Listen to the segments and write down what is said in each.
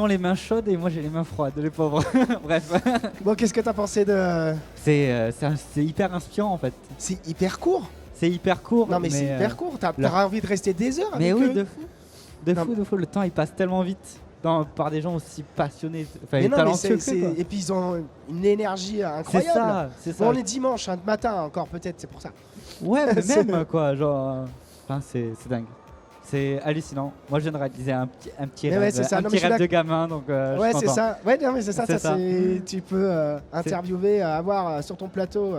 ont les mains chaudes et moi j'ai les mains froides, les pauvres. Bref. Bon, qu'est-ce que t'as pensé de... C'est hyper inspirant en fait. C'est hyper court. C'est hyper court. Non, mais c'est hyper court. T'auras envie de rester des heures mais avec oui, eux. de fou. Le temps il passe tellement vite par des gens aussi passionnés, mais non, talentueux. et puis ils ont une énergie incroyable. C'est ça. Bon, on est dimanche, matin encore peut-être, c'est pour ça. Ouais, mais même quoi, genre. Enfin, c'est dingue. C'est hallucinant. Moi, je viens de réaliser un petit rêve, rêve de gamin, donc. Ouais, c'est ça. Ouais, non, mais c'est ça. C'est ça. Tu peux interviewer, avoir sur ton plateau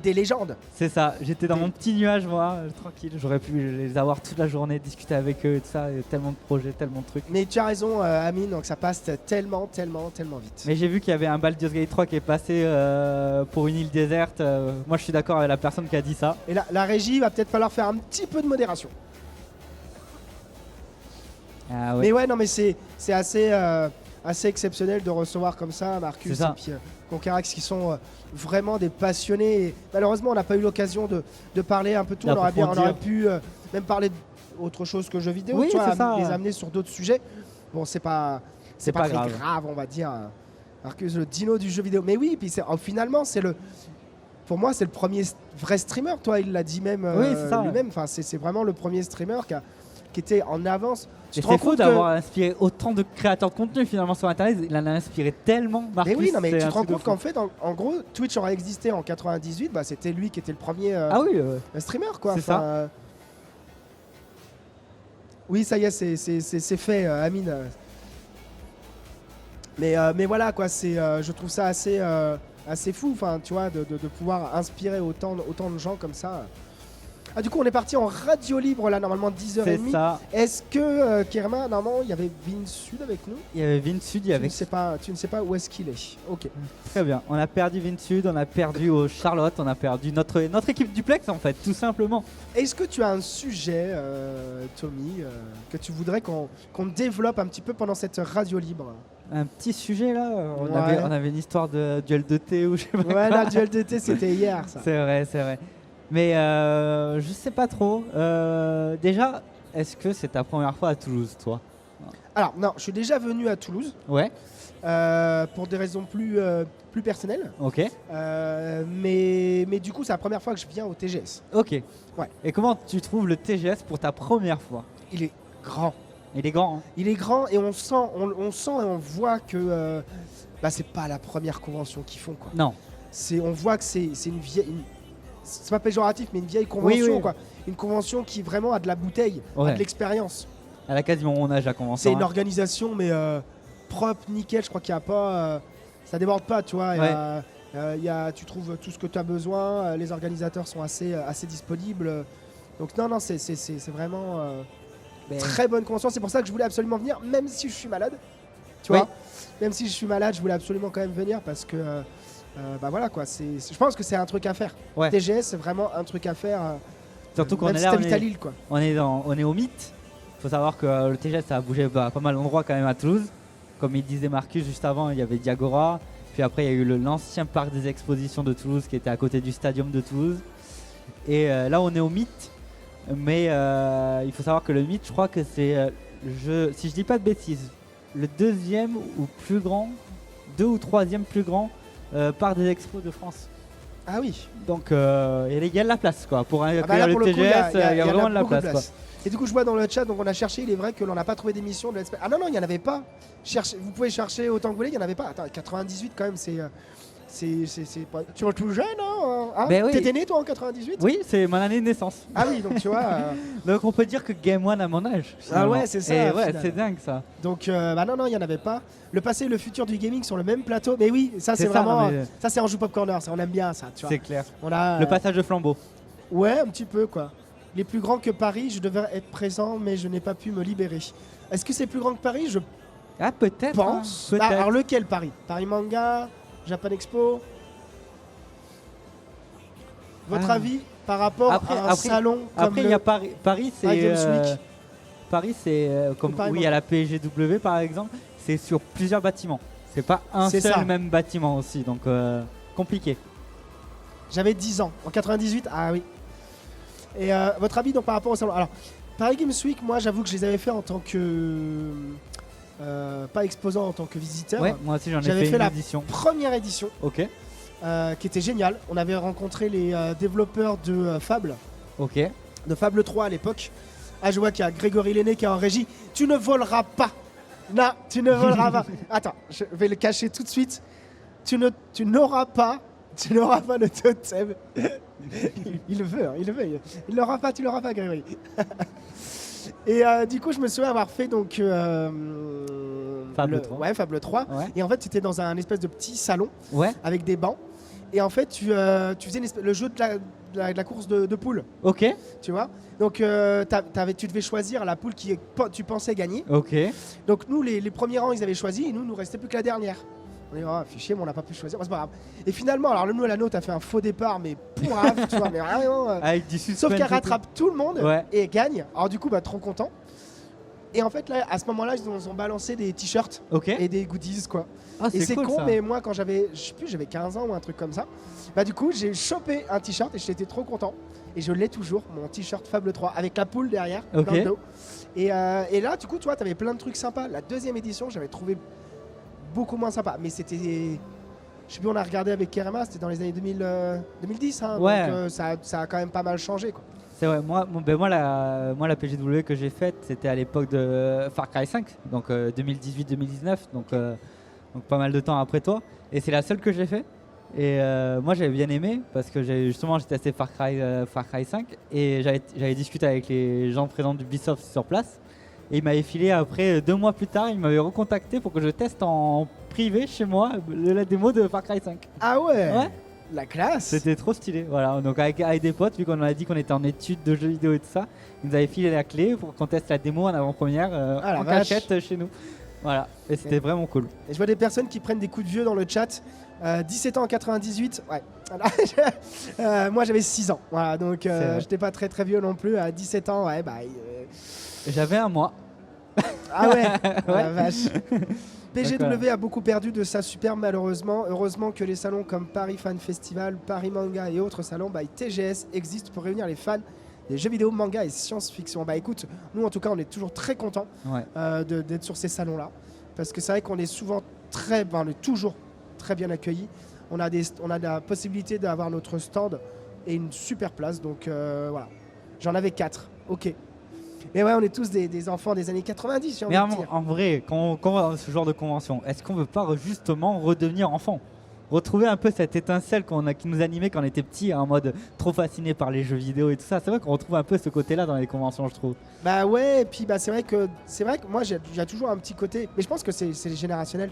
des légendes. C'est ça. J'étais dans mon petit nuage, moi, tranquille. J'aurais pu les avoir toute la journée, discuter avec eux et tout ça. Il y a tellement de projets, tellement de trucs. Mais tu as raison, Amine. Donc ça passe tellement vite. Mais j'ai vu qu'il y avait un Baldur's Gate 3 qui est passé pour une île déserte. Moi, je suis d'accord avec la personne qui a dit ça. Et la régie va peut-être falloir faire un petit peu de modération. Ah ouais. Mais ouais, non, mais c'est assez exceptionnel de recevoir comme ça Marcus et puis Conquerax qui sont vraiment des passionnés. Et malheureusement, on n'a pas eu l'occasion de parler un peu tout. On aurait pu même parler d'autre chose que jeux vidéo, oui, tu vois, les amener sur d'autres sujets. Bon, c'est pas très grave, on va dire. Marcus, le dino du jeu vidéo. Mais oui, puis finalement, pour moi, c'est le premier vrai streamer. Toi, il l'a dit même lui-même. Enfin, c'est vraiment le premier streamer qui était en avance. C'est fou d'avoir inspiré autant de créateurs de contenu finalement sur internet. Il en a inspiré tellement. Marcus, mais oui, non, mais tu te rends compte qu'en fait, en gros, Twitch aurait existé en 98. Bah, c'était lui qui était le premier streamer, quoi. C'est ça. Oui, ça y est, c'est fait, Amine. Mais voilà, quoi. Je trouve ça assez fou, enfin, tu vois, de pouvoir inspirer autant de gens comme ça. Ah, du coup, on est parti en radio libre, là, normalement 10h30. C'est ça. Est-ce que, Kerma, normalement, il y avait Vin Sud avec nous? Il y avait Vin Sud, Tu ne sais pas où est-ce qu'il est. Ok. Très bien. On a perdu Vin Sud, on a perdu Charlotte, on a perdu notre équipe duplex, en fait, tout simplement. Est-ce que tu as un sujet, Tommy, que tu voudrais qu'on développe un petit peu pendant cette radio libre? Un petit sujet, là. On avait une histoire de duel de thé ou je sais pas. Ouais, la duel de thé, c'était hier, ça. C'est vrai. Mais je sais pas trop. Déjà, est-ce que c'est ta première fois à Toulouse, toi? Alors, non, je suis déjà venu à Toulouse. Ouais. Pour des raisons plus personnelles. Ok. Mais du coup, c'est la première fois que je viens au TGS. Ok. Ouais. Et comment tu trouves le TGS pour ta première fois? Il est grand. Il est grand. Hein. Il est grand et on sent et on voit que c'est pas la première convention qu'ils font, quoi. Non. On voit que c'est une vieille... C'est pas péjoratif, mais une vieille convention, quoi. Une convention qui vraiment a de la bouteille, a de l'expérience. Elle a quasiment mon âge, la convention. C'est une organisation, mais propre, nickel. Je crois qu'il n'y a pas... ça déborde pas, tu vois. Tu trouves tout ce que tu as besoin. Les organisateurs sont assez disponibles. Donc non, c'est vraiment très bonne convention. C'est pour ça que je voulais absolument venir, même si je suis malade. Tu vois, même si je suis malade, je voulais absolument quand même venir parce que... voilà quoi, je pense que c'est un truc à faire. Ouais. TGS, c'est vraiment un truc à faire. Surtout qu'on est là, à Lille, quoi. On est au mythe. Faut savoir que le TGS ça a bougé pas mal d'endroits quand même à Toulouse. Comme il disait Marcus juste avant, il y avait Diagora. Puis après il y a eu l'ancien parc des expositions de Toulouse qui était à côté du stadium de Toulouse. Et là on est au mythe. Mais il faut savoir que le mythe, je crois que c'est, si je dis pas de bêtises, le deuxième ou plus grand, 2 ou 3e plus grand parc des expos de France. Ah oui. Donc il y a de la place quoi. Pour accueillir le TGS, il y a vraiment de la place. Quoi. Et du coup je vois dans le chat, donc on a cherché, il est vrai que l'on n'a pas trouvé d'émission de Let's Play. Ah non, il n'y en avait pas. Vous pouvez chercher autant que vous voulez, il n'y en avait pas. Attends, 98 quand même, c'est pas... Tu es tout jeune, hein, Ben oui. T'étais né toi en 98? Oui, c'est mon année de naissance. Ah oui, donc tu vois... Donc on peut dire que Game One a mon âge. Ah ouais, c'est ça. Et ouais, c'est dingue ça. Donc non, il n'y en avait pas. Le passé et le futur du gaming sur le même plateau. Mais oui, ça c'est vraiment... Ça c'est Anjou Pop Corner, ça, on aime bien ça, tu vois. C'est clair. On a, le passage de flambeau. Ouais, un petit peu quoi. Les plus grands que Paris, je devais être présent, mais je n'ai pas pu me libérer. Est-ce que c'est plus grand que Paris? Je peut-être. pense. Hein, peut-être. Alors lequel Paris? Paris Manga, Japan Expo. Votre avis par rapport à un salon comme après, il y a Paris, c'est Paris, c'est comme il y a la PGW par exemple, c'est sur plusieurs bâtiments. C'est pas un seul même bâtiment aussi, donc compliqué. J'avais 10 ans en 98. Ah oui. Et votre avis donc par rapport au salon? Alors Paris Games Week, moi j'avoue que je les avais fait en tant que pas exposant en tant que visiteur. Ouais, moi aussi j'en ai J'avais fait fait une la édition. première édition Ok, qui était géniale. On avait rencontré les développeurs de Fable, ok. de Fable 3 à l'époque. Ah, je vois qu'il y a Grégory Lenné qui est en régie. Tu ne voleras pas. Non, tu ne voleras pas. Attends, je vais le cacher tout de suite. Tu n'auras pas le totem. Il le veut, hein, il le veut. Il l'aura pas, tu l'auras pas, Grégory. Et du coup, je me souviens avoir fait donc Fable 3. Ouais, Fable 3. Ouais. Et en fait, tu étais dans un espèce de petit salon Ouais, avec des bancs. Et en fait, tu faisais le jeu de la course de poules, ok, tu vois. Donc, tu devais choisir la poule tu pensais gagner. ok. Donc, nous, les premiers rangs, ils avaient choisi. Et nous restait plus que la dernière. On dit, oh, fait chier, mais on n'a pas pu choisir. Bon, c'est pas grave. Et finalement, alors, nous, la nôtre a fait un faux départ, mais pour grave, tu vois. Mais vraiment, Avec du suspense. sauf qu'elle et tout. rattrape tout le monde Ouais. et gagne. Alors, du coup, bah, trop content. Et en fait, là, à ce moment-là, ils ont balancé des t-shirts Ok. et des goodies, quoi. Ah, Et c'est cool, con, ça. mais moi, quand j'avais 15 ans ou un truc comme ça, bah du coup, j'ai chopé un t-shirt et j'étais trop content. Et je l'ai toujours, mon t-shirt Fable 3, avec la poule derrière, Ok. dans le dos. Et là, du coup, tu vois, t'avais plein de trucs sympas. La deuxième édition, j'avais trouvé beaucoup moins sympa. Mais c'était... Je sais plus, on a regardé avec Kerema, c'était dans les années 2010. Hein, Ouais. donc ça a quand même pas mal changé, quoi. C'est vrai, moi la PGW que j'ai faite, c'était à l'époque de Far Cry 5, donc 2018-2019, donc pas mal de temps après toi. Et c'est la seule que j'ai fait. Et moi j'avais bien aimé parce que justement j'ai testé Far Cry 5 et j'avais discuté avec les gens présents d'Ubisoft sur place. Et il m'avait filé après 2 mois plus tard, il m'avait recontacté pour que je teste en privé chez moi la démo de Far Cry 5. Ah ouais, Ouais. La classe. C'était trop stylé, voilà. Donc avec des potes, vu qu'on a dit qu'on était en études de jeux vidéo et tout ça, ils nous avaient filé la clé pour qu'on teste la démo en avant-première Ah, la en vache. cachette chez nous. Voilà, et c'était vraiment cool. Et je vois des personnes qui prennent des coups de vieux dans le chat. 17 ans en 98, ouais. Voilà. Moi j'avais 6 ans, voilà, donc j'étais pas très très vieux non plus. À 17 ans, ouais, bah. J'avais un mois. Ah ouais, oh Ouais. la vache. PGW Donc, a beaucoup perdu de sa superbe malheureusement. Heureusement que les salons comme Paris Fan Festival, Paris Manga et autres salons by TGS existent pour réunir les fans des jeux vidéo, manga et science-fiction. Bah écoute, nous en tout cas on est toujours très contents Ouais. d'être sur ces salons-là. Parce que c'est vrai qu'on est souvent on est toujours très bien accueillis. On a la possibilité d'avoir notre stand et une super place. Donc voilà, j'en avais 4. Ok. Mais ouais, on est tous des enfants des années 90, j'ai envie Mais de dire. en vrai, quand on va dans ce genre de convention, est-ce qu'on veut pas justement redevenir enfant? Retrouver un peu cette étincelle qui nous animait quand on était petit, en mode trop fasciné par les jeux vidéo et tout ça. C'est vrai qu'on retrouve un peu ce côté-là dans les conventions, je trouve. Bah ouais, et puis bah c'est vrai que moi j'ai toujours un petit côté, mais je pense que c'est générationnel.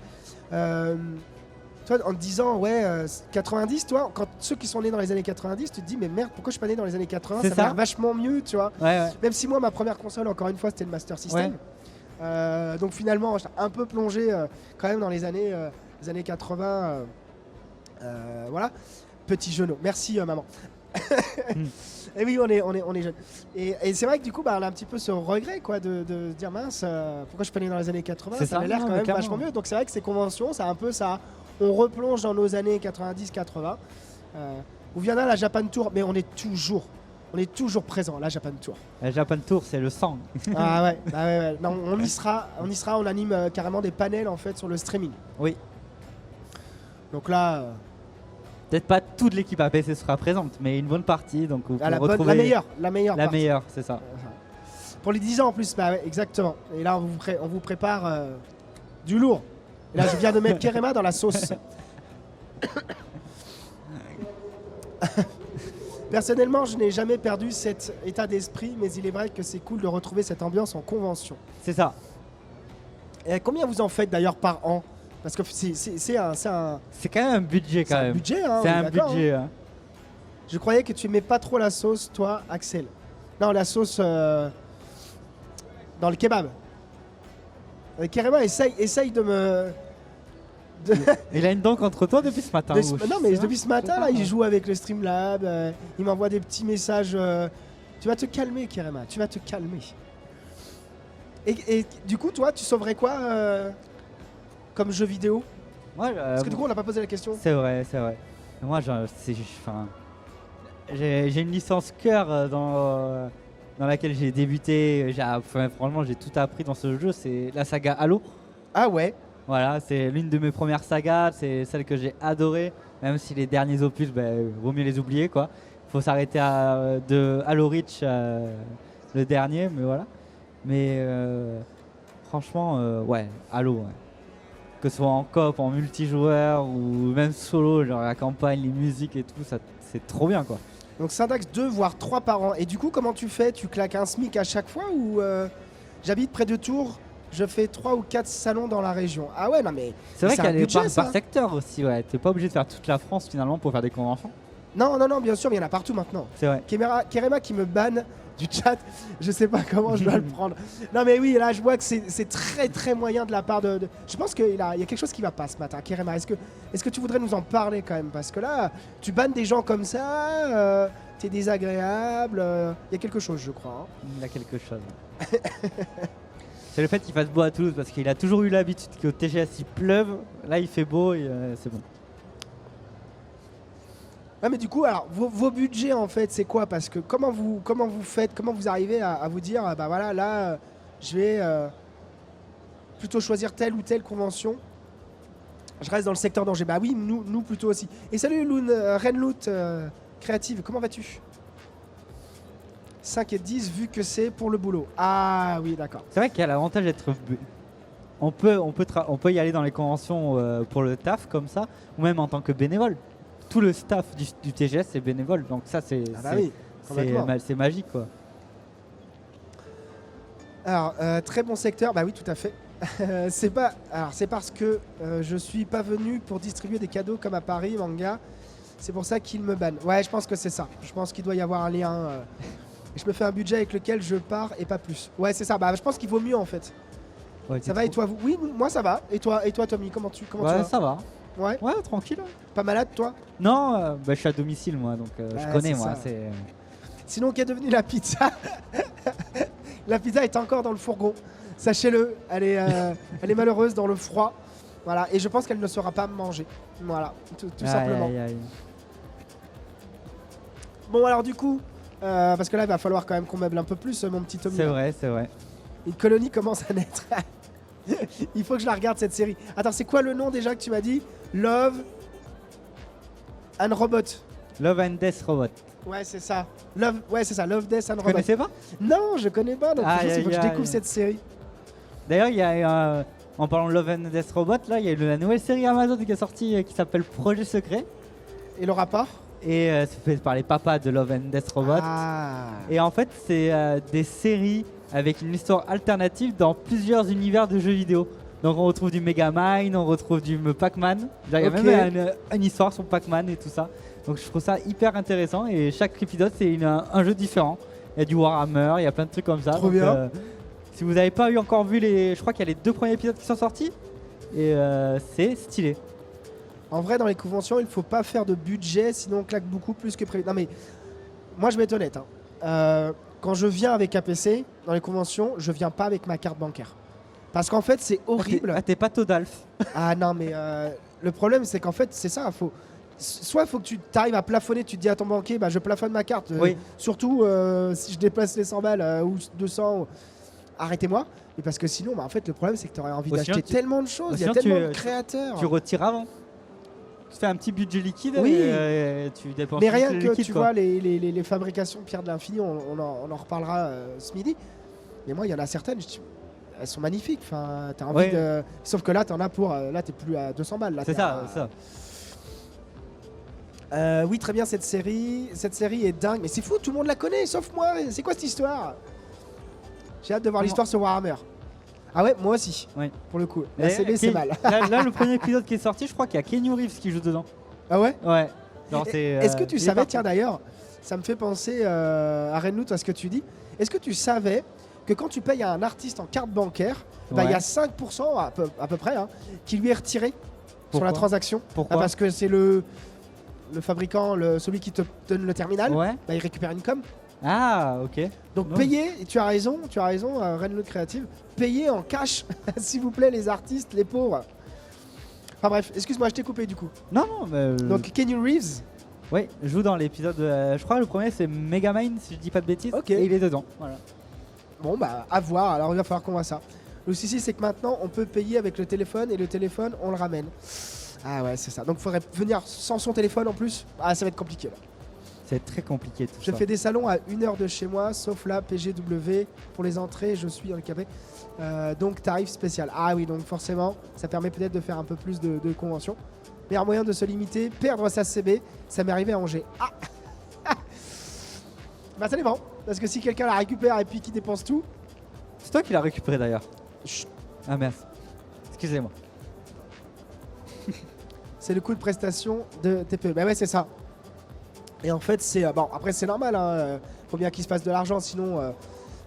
Toi, en te disant ouais 90, toi, quand ceux qui sont nés dans les années 90, tu te dis mais merde, pourquoi je suis pas né dans les années 80? C'est Ça ça. m'a l'air vachement mieux, tu vois. Ouais. Même si moi ma première console, encore une fois, c'était le Master System. Donc finalement, j'étais un peu plongé quand même dans les années 80. Voilà, petit genou. Merci maman. Et oui, on est jeunes. Et c'est vrai que du coup, bah, on a un petit peu ce regret quoi, de se dire mince, pourquoi je suis pas né dans les années 80? C'est Ça ça. m'a l'air Non, quand mais même clairement. vachement mieux. Donc c'est vrai que ces conventions, c'est un peu ça. On replonge dans nos années 90-80. Où viendra la Japan Tour, mais on est toujours présent, la Japan Tour. La Japan Tour, c'est le sang. Ah ouais, bah ouais. Non, on y sera, on anime carrément des panels en fait sur le streaming. Oui. Donc là, Peut-être pas toute l'équipe APC sera présente, mais une bonne partie. Donc vous pouvez la retrouver meilleure. La partie. meilleure, c'est ça. Pour les 10 ans en plus, bah ouais, exactement. Et là, on vous prépare du lourd. Et là, je viens de mettre Kerema dans la sauce. Personnellement, je n'ai jamais perdu cet état d'esprit, mais il est vrai que c'est cool de retrouver cette ambiance en convention. C'est ça. Et combien vous en faites d'ailleurs par an? Parce que c'est un C'est quand même un budget quand même. budget, hein, C'est on est un d'accord, budget. Hein. Je croyais que tu aimais pas trop la sauce, toi, Axel. Non, la sauce dans le kebab. Carrément, essaye de me... Il a une dent contre toi depuis ce matin. Non, mais depuis ce matin, là, il joue avec le Streamlab. Il m'envoie des petits messages. Tu vas te calmer, Kerema. Tu vas te calmer. Et du coup, toi, tu sauverais quoi comme jeu vidéo? Ouais, Parce que du coup, on n'a pas posé la question. c'est vrai. Moi, j'ai une licence cœur dans laquelle j'ai débuté. Franchement, j'ai tout appris dans ce jeu. C'est la saga Halo. Ah ouais. Voilà, c'est l'une de mes premières sagas, c'est celle que j'ai adorée, même si les derniers opus, vaut mieux les oublier quoi. Faut s'arrêter de Halo Reach, le dernier, mais voilà. Mais franchement, ouais, Halo, ouais. Que ce soit en coop, en multijoueur ou même solo, genre la campagne, les musiques et tout, ça, c'est trop bien quoi. Donc Syntax 2 voire 3 par an. Et du coup, comment tu fais? Tu claques un SMIC à chaque fois ou j'habite près de Tours, je fais 3 ou 4 salons dans la région. Ah ouais, non mais c'est vrai qu'il y a des budget, par secteur aussi, ouais. T'es pas obligé de faire toute la France finalement pour faire des conventions. Non, bien sûr, mais il y en a partout maintenant. C'est vrai. Kerema qui me banne du chat, je sais pas comment je dois le prendre. Non mais oui, là je vois que c'est très très moyen de la part de... Je pense qu'il y a quelque chose qui va pas ce matin. Kerema, est-ce que tu voudrais nous en parler quand même? Parce que là, tu bannes des gens comme ça, t'es désagréable, il y a quelque chose je crois. Hein. Il y a quelque chose. C'est le fait qu'il fasse beau à Toulouse parce qu'il a toujours eu l'habitude qu'au TGS il pleuve. Là il fait beau et c'est bon. Ouais, mais du coup, alors vos budgets en fait, c'est quoi? Parce que comment vous faites, comment vous arrivez à vous dire, bah voilà, là, je vais plutôt choisir telle ou telle convention. Je reste dans le secteur danger. Bah oui, nous plutôt aussi. Et salut Renloot Créative, comment vas-tu? 5 et 10 vu que c'est pour le boulot. Ah oui, d'accord. C'est vrai qu'il y a l'avantage d'être... On peut y aller dans les conventions pour le taf comme ça, ou même en tant que bénévole. Tout le staff du TGS est bénévole, donc ça c'est c'est magique quoi. Alors très bon secteur, bah oui tout à fait. C'est parce que je suis pas venu pour distribuer des cadeaux comme à Paris Manga. C'est pour ça qu'ils me bannent. Ouais, je pense que c'est ça. Je pense qu'il doit y avoir un lien. Je me fais un budget avec lequel je pars et pas plus. Ouais, c'est ça. Bah je pense qu'il vaut mieux en fait. Ouais, ça va et toi vous? Oui, moi ça va. Et toi Tommy, comment tu vas? Ça va. Ouais, tranquille. pas malade toi? Non, je suis à domicile moi, donc je connais moi. Sinon, qu'est devenue la pizza? La pizza est encore dans le fourgon. Sachez-le, elle est malheureuse dans le froid. Voilà, et je pense qu'elle ne sera pas mangée. Voilà, tout simplement. Aïe. Bon, alors du coup, parce que là, il va falloir quand même qu'on meuble un peu plus, mon petit Tommy. C'est vrai. Une colonie commence à naître. Il faut que je la regarde cette série. Attends, c'est quoi le nom déjà que tu m'as dit? Love and Robot. Love and Death Robot. Ouais, c'est ça. Love Death and Robot. Tu connaissais pas? Non, je connais pas. Donc il faut que je découvre cette série. D'ailleurs, il y a en parlant de Love and Death Robot, là, il y a la nouvelle série Amazon qui est sortie qui s'appelle Projet Secret. Et le rapport? Et c'est fait par les papas de Love and Death Robot. Ah. Et en fait, c'est des séries avec une histoire alternative dans plusieurs univers de jeux vidéo. Donc on retrouve du Megamind, on retrouve du Pac-Man. Il y a même une histoire sur Pac-Man et tout ça. Donc je trouve ça hyper intéressant et chaque épisode c'est un jeu différent. Il y a du Warhammer, il y a plein de trucs comme ça. Trop bien. Si vous n'avez pas encore vu je crois qu'il y a les 2 premiers épisodes qui sont sortis. Et c'est stylé. En vrai, dans les conventions, il faut pas faire de budget, sinon on claque beaucoup plus que prévu. Non mais, moi je vais être honnête. Quand je viens avec APC, dans les conventions, je viens pas avec ma carte bancaire. Parce qu'en fait, c'est horrible. T'es pas Todalf. Ah non, mais le problème, c'est qu'en fait, c'est ça. Soit il faut que tu arrives à plafonner, tu te dis à ton banquier, bah, je plafonne ma carte. Oui. Surtout si je déplace les 100 balles ou 200, arrêtez-moi. Et parce que sinon, bah, en fait, le problème, c'est que tu aurais envie d'acheter tellement de choses. Il y a tellement de créateurs. Tu retires avant. Tu fais un petit budget liquide et tu dépenses. Mais rien que liquide, tu quoi. vois les fabrications Pierre de l'Infini, on en reparlera ce midi. Mais moi, il y en a certaines, elles sont magnifiques. Enfin, t'as envie de. Sauf que là, t'en as pour. Là, t'es plus à 200 balles. Là, c'est ça. Oui, très bien cette série. Cette série est dingue. Mais c'est fou, tout le monde la connaît, sauf moi. C'est quoi cette histoire? J'ai hâte de voir l'histoire sur Warhammer. Ah ouais, moi aussi. Oui. Pour le coup. La CB, c'est mal. Là, le premier épisode qui est sorti, je crois qu'il y a Keanu Reeves qui joue dedans. Ah ouais? Ouais. Est-ce que tu savais, tiens d'ailleurs, ça me fait penser à Renloot à ce que tu dis. Est-ce que tu savais que quand tu payes à un artiste en carte bancaire, bah, il y a 5% à peu près qui lui est retiré sur la transaction? Pourquoi? Parce que c'est le fabricant, celui qui te donne le terminal, bah, il récupère une com. Ah, ok. Donc payez, et tu as raison, Renloot Creative, payez en cash, s'il vous plaît, les artistes, les pauvres. Enfin bref, excuse-moi, je t'ai coupé du coup. Non, mais... Donc Keanu Reeves. Oui, joue dans l'épisode, je crois le premier c'est Megamind, si je dis pas de bêtises, et il est dedans. Voilà. Bon bah à voir, alors il va falloir qu'on voit ça. Le souci, c'est que maintenant, on peut payer avec le téléphone et le téléphone, on le ramène. On peut payer avec le téléphone et le téléphone, on le ramène. Ah ouais, c'est ça. Donc, il faudrait venir sans son téléphone en plus. Ah, ça va être compliqué là. C'est très compliqué tout Je ça. fais des salons à 1 heure de chez moi, sauf là, PGW. Pour les entrées, je suis handicapé. Donc, tarif spécial. Ah oui, donc forcément, ça permet peut-être de faire un peu plus de conventions. Meilleur moyen de se limiter, perdre sa CB. Ça m'est arrivé à Angers. Ah Bah, ça dépend. Parce que si quelqu'un la récupère et puis qui dépense tout. C'est toi qui l'as récupéré d'ailleurs. Chut. Ah merde. Excusez-moi. C'est le coût de prestation de TPE. Bah ouais, c'est ça. Et en fait, c'est bon. Après, c'est normal. Faut bien qu'il se passe de l'argent, sinon,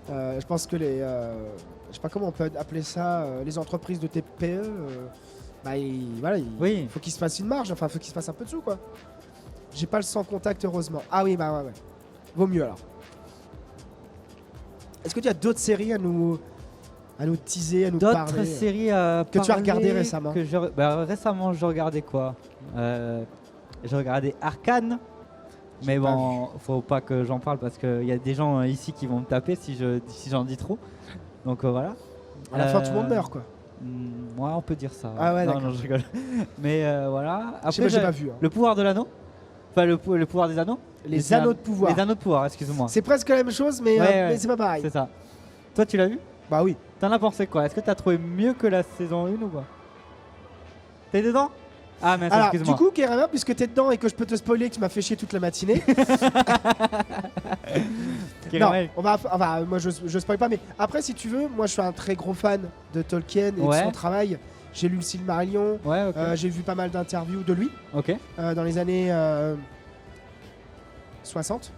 je pense que les, je sais pas comment on peut appeler ça, les entreprises de TPE. Voilà, Oui. faut qu'il se fasse une marge. Enfin, faut qu'il se fasse un peu de sous, quoi. J'ai pas le sans contact, heureusement. Ah oui, bah ouais. Vaut mieux alors. Est-ce que tu as d'autres séries à nous teaser, à nous parler D'autres séries que tu as regardées récemment? Récemment, je regardais quoi Je regardais Arcane. Mais bon, faut pas que j'en parle parce qu'il y a des gens ici qui vont me taper si j'en dis trop. Donc voilà. À la fin, tout le monde meurt, quoi. Ouais, on peut dire ça. Ah ouais, d'accord. Non, je rigole. Mais voilà. Après, j'ai pas vu. Le pouvoir de l'anneau. Enfin, le pouvoir des anneaux. Les anneaux de pouvoir. Les anneaux de pouvoir, excuse-moi. C'est presque la même chose, mais, mais c'est pas pareil. C'est ça. Toi, tu l'as vu? Bah oui. T'en as pensé quoi? Est-ce que t'as trouvé mieux que la saison 1 ou pas? T'es dedans? Ah, mais alors, excuse-moi. du coup, Kérémer, puisque t'es dedans et que je peux te spoiler que tu m'as fait chier toute la matinée. Non, moi je spoil pas, mais après, si tu veux, moi je suis un très gros fan de Tolkien et de son travail. J'ai lu le Silmarillion, j'ai vu pas mal d'interviews de lui dans les années 60.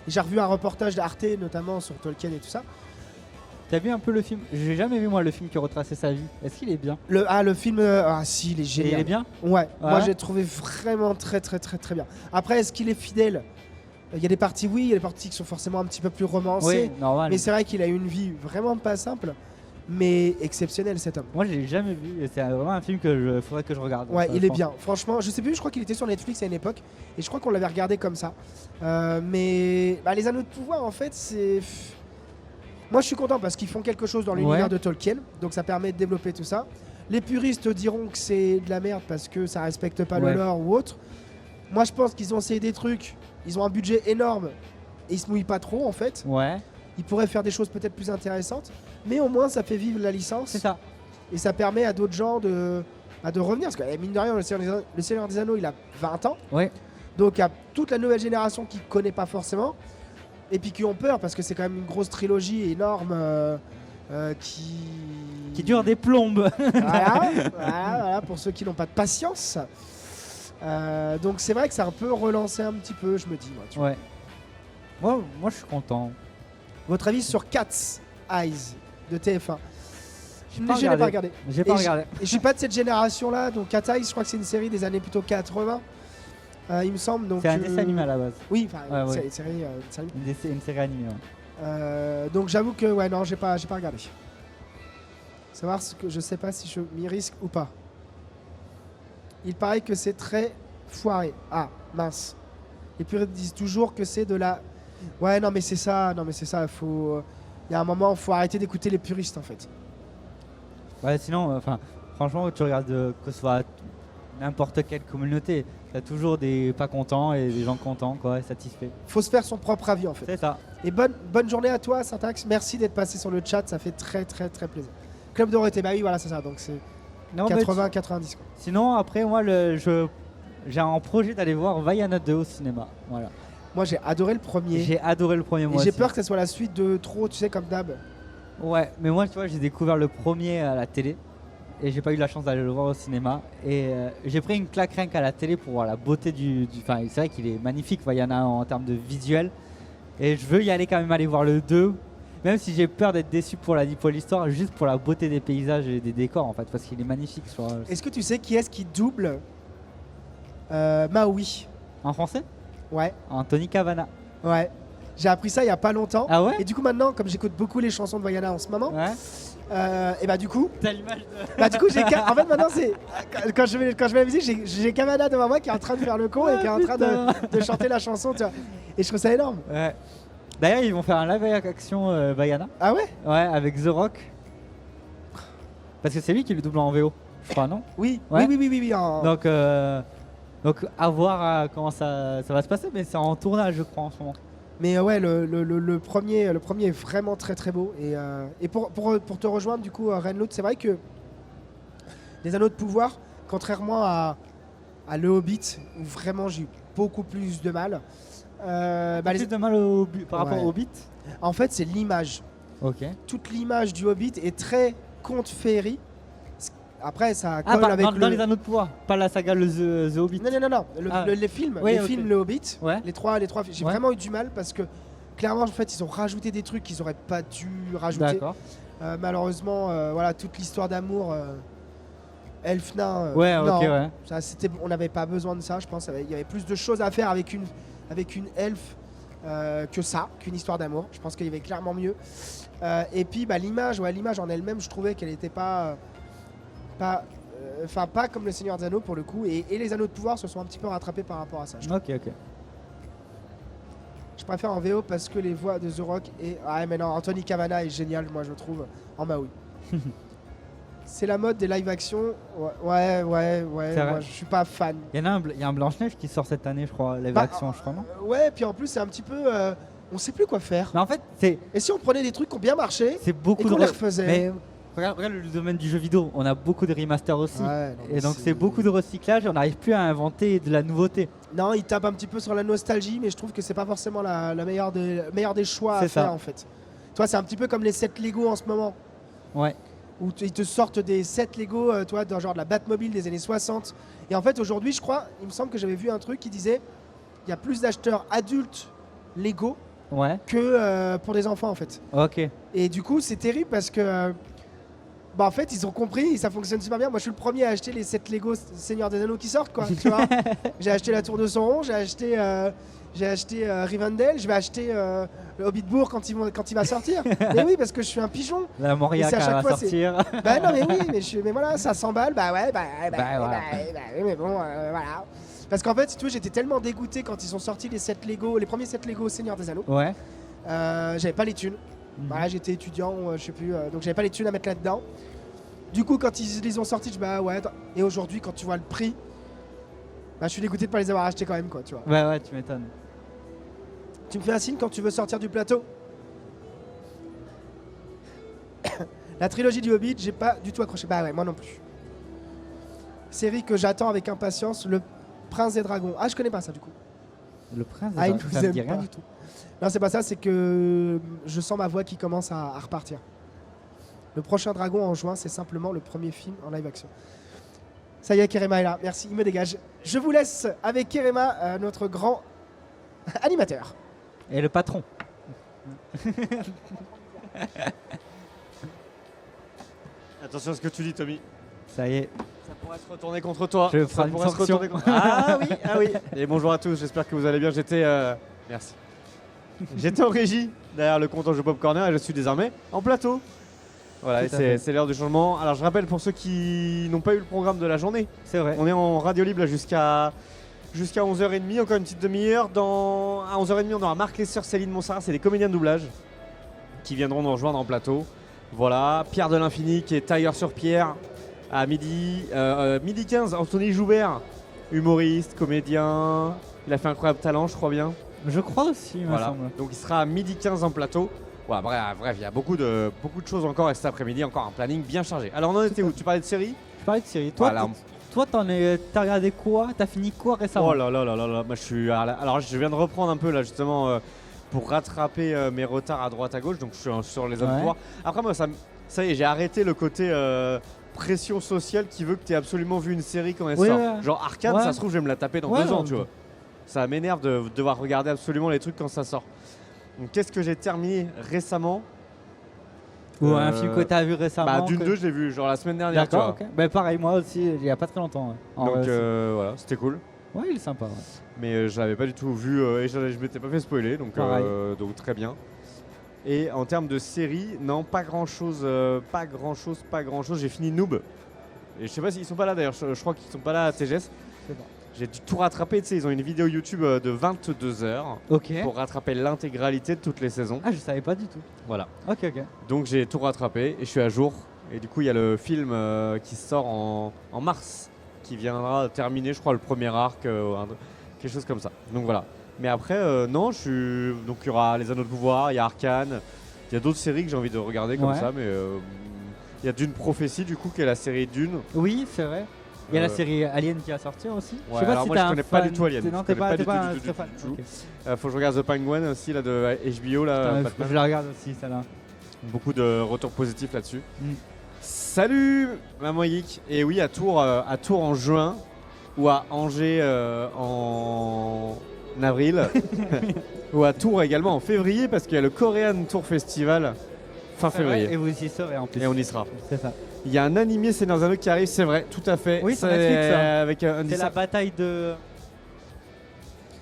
J'ai revu un reportage d'Arte notamment sur Tolkien et tout ça. T'as vu un peu le film? J'ai jamais vu moi le film qui retraçait sa vie. Est-ce qu'il est bien? Le film, si, il est génial. Il est bien? Ouais, moi j'ai trouvé vraiment très bien. Après, est-ce qu'il est fidèle? Il y a des parties oui, il y a des parties qui sont forcément un petit peu plus romancées. Oui, normal. Mais c'est vrai qu'il a une vie vraiment pas simple, mais exceptionnelle cet homme. Moi je l'ai jamais vu et c'est vraiment un film que faudrait que je regarde. Ouais, il est bien. Franchement, je sais plus, je crois qu'il était sur Netflix à une époque et je crois qu'on l'avait regardé comme ça. Mais les anneaux de pouvoir en fait, c'est... Moi je suis content parce qu'ils font quelque chose dans l'univers de Tolkien, donc ça permet de développer tout ça. Les puristes diront que c'est de la merde parce que ça respecte pas le lore ou autre. Moi je pense qu'ils ont essayé des trucs, ils ont un budget énorme et ils se mouillent pas trop en fait. Ouais. Ils pourraient faire des choses peut-être plus intéressantes, mais au moins ça fait vivre la licence. C'est ça. Et ça permet à d'autres gens de revenir. Parce que mine de rien, le Seigneur des Anneaux il a 20 ans. Ouais. Donc il y a toute la nouvelle génération qui connaît pas forcément. Et puis qui ont peur parce que c'est quand même une grosse trilogie énorme qui dure des plombes. voilà, pour ceux qui n'ont pas de patience. Donc c'est vrai que ça a un peu relancé un petit peu, je me dis. Moi, moi je suis content. Votre avis sur Cat's Eyes de TF1? Je l'ai pas regardé. J'ai pas regardé. Et je suis pas de cette génération-là, donc Cat's Eyes, je crois que c'est une série des années plutôt 80. Il me semble. C'est un dessin animé à la base. Oui, une série animée. Donc j'avoue que non, j'ai pas regardé. Savoir ce que je sais pas si je m'y risque ou pas. Il paraît que c'est très foiré. Ah mince. Les puristes disent toujours que c'est de la. Ouais non mais c'est ça. Il y a un moment faut arrêter d'écouter les puristes en fait. Ouais sinon franchement tu regardes que ce soit n'importe quelle communauté. T'as toujours des pas contents et des gens contents, satisfaits. Faut se faire son propre avis en fait. C'est ça. Et bonne journée à toi, Syntax. Merci d'être passé sur le chat, ça fait très plaisir. Club Dorothée, bah oui, voilà, c'est ça. Donc c'est 80-90. Sinon, après, moi, j'ai un projet d'aller voir Vaiana 2 au cinéma. Voilà. Moi, j'ai adoré le premier. Moi j'ai peur que ça soit la suite de trop, tu sais, comme d'hab. Ouais, mais moi, tu vois, j'ai découvert le premier à la télé. Et j'ai pas eu la chance d'aller le voir au cinéma. Et j'ai pris une claque rien qu'à la télé pour voir la beauté Enfin, c'est vrai qu'il est magnifique, Vaiana, en termes de visuel. Et je veux y aller quand même, aller voir le 2. Même si j'ai peur d'être déçu pour l'histoire, juste pour la beauté des paysages et des décors en fait, parce qu'il est magnifique. Est-ce que tu sais qui est-ce qui double Maui en français? Ouais. Anthony Cavana. Ouais. J'ai appris ça il y a pas longtemps. Ah ouais? Et du coup maintenant, comme j'écoute beaucoup les chansons de Vaiana en ce moment, et bah du coup. T'as l'image de. Bah du coup en fait maintenant c'est quand je mets la musique, j'ai Cavana devant moi qui est en train de faire le con et qui est en train de chanter la chanson, tu vois. Et je trouve ça énorme. Ouais. D'ailleurs, ils vont faire un live action Vaiana. Ah ouais? Ouais, avec The Rock. Parce que c'est lui qui le double en VO, je crois, non? Oui, Ouais. oui. Donc à voir comment ça va se passer, mais c'est en tournage, je crois, en ce moment. Mais ouais, le premier est vraiment très très beau. Et pour te rejoindre, du coup, Renloot, c'est vrai que les Anneaux de Pouvoir, contrairement à Le Hobbit, où vraiment j'ai eu beaucoup plus de mal. Plus de mal par rapport au Hobbit. En fait, c'est l'image. Ok. Toute l'image du Hobbit est très conte féerie. Après, ça colle avec dans les Anneaux de Pouvoir, pas la saga The Hobbit. Non. Les films, films Le Hobbit, ouais. les trois j'ai vraiment eu du mal parce que clairement, en fait, ils ont rajouté des trucs qu'ils auraient pas dû rajouter. D'accord. Malheureusement, voilà, toute l'histoire d'amour elfe-nain. Ouais, non, ok, ouais. ça, on n'avait pas besoin de ça, je pense. Il y avait plus de choses à faire avec une elfe qu'une histoire d'amour. Je pense qu'il y avait clairement mieux. Et puis, l'image en elle-même, je trouvais qu'elle n'était pas comme le Seigneur des Anneaux pour le coup, et les Anneaux de Pouvoir se sont un petit peu rattrapés par rapport à ça. Ok. Je préfère en VO parce que les voix de The Rock et mais non, Anthony Cavana est génial, moi je trouve en Maui. C'est la mode des live action. Ouais. Moi, je suis pas fan. Il y a un Blanche-Neige qui sort cette année, je crois, live action, je crois, non? Ouais, puis en plus c'est un petit peu on sait plus quoi faire. Mais en fait, c'est Et si on prenait des trucs qui ont bien marché beaucoup et qu'on les refaisait? Mais regarde le domaine du jeu vidéo, on a beaucoup de remasters aussi. Ouais, non, et donc c'est beaucoup de recyclage et on n'arrive plus à inventer de la nouveauté. Non, il tape un petit peu sur la nostalgie, mais je trouve que c'est pas forcément la meilleure des choix à faire en fait. Toi, c'est un petit peu comme les sets Lego en ce moment. Ouais. Où ils te sortent des sets Lego, toi, dans genre de la Batmobile des années 60. Et en fait, aujourd'hui, je crois, il me semble que j'avais vu un truc qui disait il y a plus d'acheteurs adultes Lego que pour des enfants en fait. Ok. Et du coup, c'est terrible parce que en fait, ils ont compris et ça fonctionne super bien. Moi, je suis le premier à acheter les sets Lego Seigneur des Anneaux qui sortent, quoi. Tu vois. J'ai acheté la Tour de Sauron, j'ai acheté Rivendell, je vais acheter le Hobbitbourg quand il va sortir. Mais oui, parce que je suis un pigeon. La Moria qui va sortir. Non, mais oui, mais voilà, ça s'emballe. Voilà. Mais bon, voilà. Parce qu'en fait, si tu veux, j'étais tellement dégoûté quand ils ont sorti les premiers sets Lego Seigneur des Anneaux. Ouais. J'avais pas les thunes. Voilà, j'étais étudiant, je sais plus, donc j'avais pas les thunes à mettre là-dedans. Du coup, quand ils les ont sortis, je ouais. Et aujourd'hui, quand tu vois le prix, je suis dégoûté de pas les avoir achetés quand même, quoi, tu vois. Ouais, tu m'étonnes. Tu me fais un signe quand tu veux sortir du plateau. La trilogie du Hobbit, j'ai pas du tout accroché. Ouais, moi non plus. Série que j'attends avec impatience, Le Prince des Dragons. Ah, je connais pas ça du coup. Le Prince des Dragons, ça me dit rien du tout. Non, c'est pas ça, c'est que je sens ma voix qui commence à repartir. Le prochain Dragon en juin, c'est simplement le premier film en live action. Ça y est, Kerema est là. Merci, il me dégage. Je vous laisse avec Kerema, notre grand animateur. Et le patron. Attention à ce que tu dis, Tommy. Ça y est. Ça pourrait se retourner contre toi. Je ferai une sanction. Ah oui. Et bonjour à tous, j'espère que vous allez bien. Merci. J'étais en régie derrière le comptoir de Pop Corner et je suis désormais en plateau. Voilà, et c'est l'heure du changement. Alors je rappelle pour ceux qui n'ont pas eu le programme de la journée, c'est vrai. On est en radio libre là, jusqu'à 11h30, encore une petite demi-heure. À 11h30, on aura Marc Lesser, Céline Montsarrat, c'est des comédiens de doublage qui viendront nous rejoindre en plateau. Voilà, Pierre de l'Infini qui est tailleur sur pierre à midi 15, Anthony Joubert, humoriste, comédien, il a fait Incroyable Talent, je crois bien. Je crois aussi, il me semble. Donc il sera à midi 15 en plateau. Voilà, bref, il y a beaucoup de choses encore et cet après-midi, encore un planning bien chargé. Alors on en était où? Tu parlais de séries? Je parlais de séries. Toi, t'as regardé quoi? T'as fini quoi récemment? Oh là là, moi je suis... Alors je viens de reprendre un peu là justement pour rattraper mes retards à droite à gauche, donc je suis sur les autres voies. Après moi ça y est, j'ai arrêté le côté pression sociale qui veut que tu aies absolument vu une série quand elle sort. Ouais. Genre Arcane, ça se trouve je vais me la taper dans 2 ans, tu vois. Ça m'énerve de devoir regarder absolument les trucs quand ça sort. Donc qu'est-ce que j'ai terminé récemment? Ou un film que tu as vu récemment? Dune 2, je l'ai vu genre la semaine dernière. D'accord, ok. Pareil, moi aussi, il y a pas très longtemps. Donc voilà, c'était cool. Ouais, il est sympa. Ouais. Mais je l'avais pas du tout vu et je m'étais pas fait spoiler, donc très bien. Et en termes de série, non, pas grand chose. J'ai fini Noob. Et je sais pas s'ils sont pas là d'ailleurs, je crois qu'ils sont pas là à TGS. J'ai dû tout rattraper. Tu sais, ils ont une vidéo YouTube de 22 heures Ok. pour rattraper l'intégralité de toutes les saisons. Ah, je savais pas du tout. Voilà. Ok. Donc j'ai tout rattrapé et je suis à jour. Et du coup, il y a le film qui sort en mars, qui viendra terminer, je crois, le premier arc, quelque chose comme ça. Donc voilà. Mais après, non, donc il y aura Les Anneaux de Pouvoir, il y a Arcane, il y a d'autres séries que j'ai envie de regarder comme ça, mais il y a Dune Prophétie, du coup, qui est la série Dune. Oui, c'est vrai. Il y a la Euh, série Alien qui va sortir aussi. Ouais, je sais pas alors si moi, t'es je un connais pas fan. du tout Alien. Non, Je t'es connais pas, du tout, un du très tout, fan. du tout. Ok. Faut que je regarde The Penguin aussi, là, de HBO, là. Putain, je la regarde aussi, celle-là. Beaucoup de retours positifs là-dessus. Mm. Salut Maman Geek. Et oui, à Tours en juin ou à Angers en avril ou à Tours également en février parce qu'il y a le Korean Tour Festival fin C'est vrai, février. et vous y serez en plus. Et on y sera. C'est ça. Il y a un animé Seigneur des Anneaux qui arrive, c'est vrai, tout à fait. Oui, sur C'est Netflix, ça. avec Andy C'est la bataille de.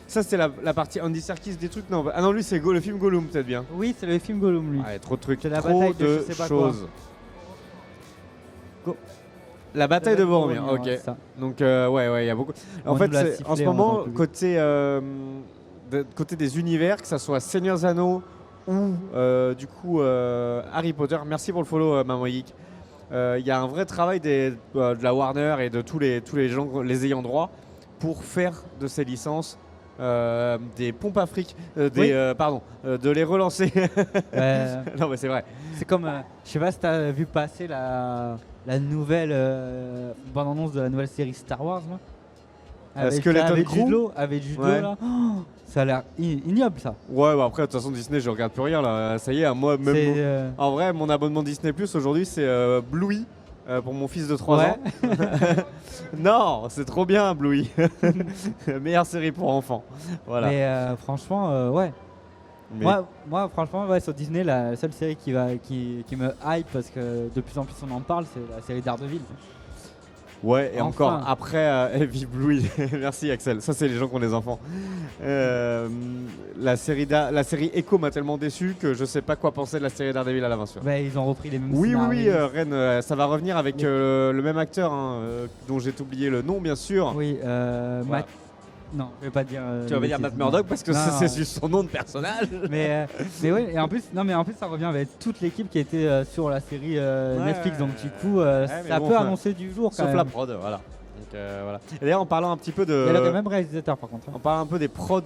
Ça c'est la partie Andy Serkis des trucs. Non, ah non, lui c'est le film Gollum peut-être bien. Oui, c'est le film Gollum, lui. Ouais, trop de trucs, C'est la trop bataille de de je sais pas quoi. choses. La bataille de Boromir, ok. ouais, c'est ça. Donc ouais, il y a beaucoup. En On fait, nous l'a c'est- en sifflé ce en moment, tant que côté des univers, que ça soit Seigneur des Anneaux ou du coup Harry Potter. Merci pour le follow, Maman Geek. Il y a un vrai travail de la Warner et de tous les gens, les ayants droit, pour faire de ces licences des pompes à fric, de les relancer. Non mais c'est vrai. C'est comme, je sais pas si t'as vu passer la nouvelle bande-annonce de la nouvelle série Star Wars, là. Skeleton avec Crew. Jude Law, avec Jude Law, Ouais. là. Oh, ça a l'air ignoble, ça. Ouais, bah après de toute façon Disney, je regarde plus rien là. Ça y est, moi même. C'est, En vrai, mon abonnement Disney Plus aujourd'hui, c'est Bluey pour mon fils de 3 ouais. ans. Non, c'est trop bien, Bluey. Meilleure série pour enfants. Voilà. Mais franchement, ouais. Mais- Moi, franchement, ouais, sur Disney, la seule série qui me hype, parce que de plus en plus on en parle, c'est la série Daredevil. Ouais, et Enfin. encore après Vive Bluey. Merci Axel. Ça, c'est les gens qui ont des enfants. La série Echo m'a tellement déçu que je sais pas quoi penser de la série Daredevil à l'aventure. Bah, ils ont repris les mêmes Oui, scénarios. Ren, ça va revenir avec le même acteur hein, dont j'ai oublié le nom, bien sûr. Oui, Voilà. Matt. Non, je vais pas dire. Tu vas pas dire Matt Murdock parce que Non, c'est non. juste son nom de personnage. mais oui, et en plus, ça revient avec toute l'équipe qui était sur la série Netflix, donc du coup, mais ça bon, peut enfin, annoncer du jour. Quand Sauf même. la prod, voilà. Donc, voilà. Et d'ailleurs, en parlant un petit peu de. Il y a le même réalisateur par contre. On parle un peu des prods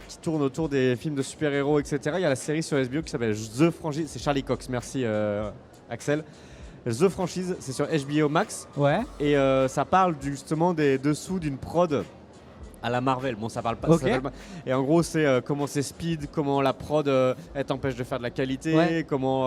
qui tournent autour des films de super-héros, etc. Il y a la série sur HBO qui s'appelle The Franchise. C'est Charlie Cox, merci Axel. The Franchise, c'est sur HBO Max. Ouais. Et ça parle justement des dessous d'une prod à la Marvel. Bon, ça parle pas. Ok. Ça s'appelle pas- Et en gros, c'est comment c'est speed, comment la prod elle t'empêche de faire de la qualité, Ouais. comment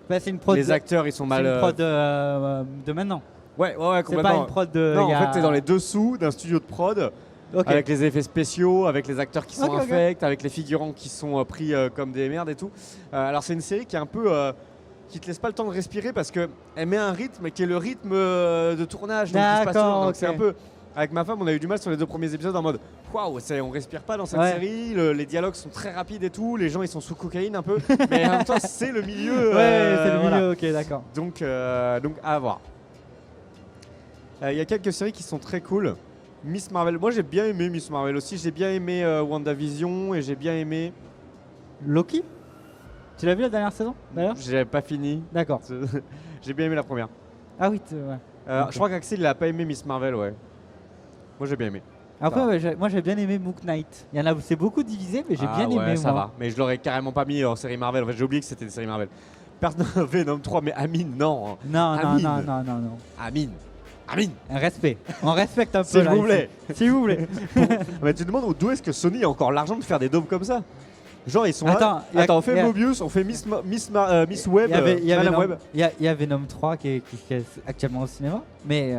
Bah, c'est une prod. les acteurs ils sont c'est mal. une prod de maintenant. Ouais, C'est pas complètement. une prod de. Non, il y en a- fait, t'es dans les dessous d'un studio de prod. Ok. Avec les effets spéciaux, avec les acteurs qui sont Ok, ok. infects, avec les figurants qui sont pris comme des merdes et tout. Alors c'est une série qui est un peu qui te laisse pas le temps de respirer parce que elle met un rythme qui est le rythme de tournage. Donc, qui se passe D'accord, toujours. Donc, ok. c'est un peu avec ma femme, on a eu du mal sur les 2 premiers épisodes en mode waouh, on respire pas dans cette Ouais. série. Les dialogues sont très rapides et tout. Les gens ils sont sous cocaïne un peu, mais en même temps c'est le milieu. Ouais, c'est le voilà. milieu, ok, d'accord. Donc à voir. Il y a quelques séries qui sont très cool. Miss Marvel, moi j'ai bien aimé Miss Marvel aussi, j'ai bien aimé WandaVision et j'ai bien aimé. Loki. Tu l'as vu la dernière saison d'ailleurs? J'ai pas fini. D'accord. J'ai bien aimé la première. Ah oui, ouais. Ok. Je crois qu'Axel il a pas aimé Miss Marvel, ouais. Moi j'ai bien aimé. Après, Ça va. ouais, moi j'ai bien aimé Moon Knight. Il y en a, c'est beaucoup divisé, mais j'ai Ah bien ouais, aimé ça moi. va. Mais je l'aurais carrément pas mis en série Marvel. En fait, j'ai oublié que c'était des séries Marvel. Venom 3, mais Amine, non. Non, non, Amine. non, non, non, non. Amine. Un respect. On respecte un peu. S'il là, vous ici. plaît. S'il vous plaît. Mais tu te demandes d'où est-ce que Sony a encore l'argent de faire des daubes comme ça. Genre ils sont Attends, là. y a- Attends, on fait y a- Mobius, on fait Miss Web, Il y a Madame Venom, Web. il y a Venom 3 qui est actuellement au cinéma, mais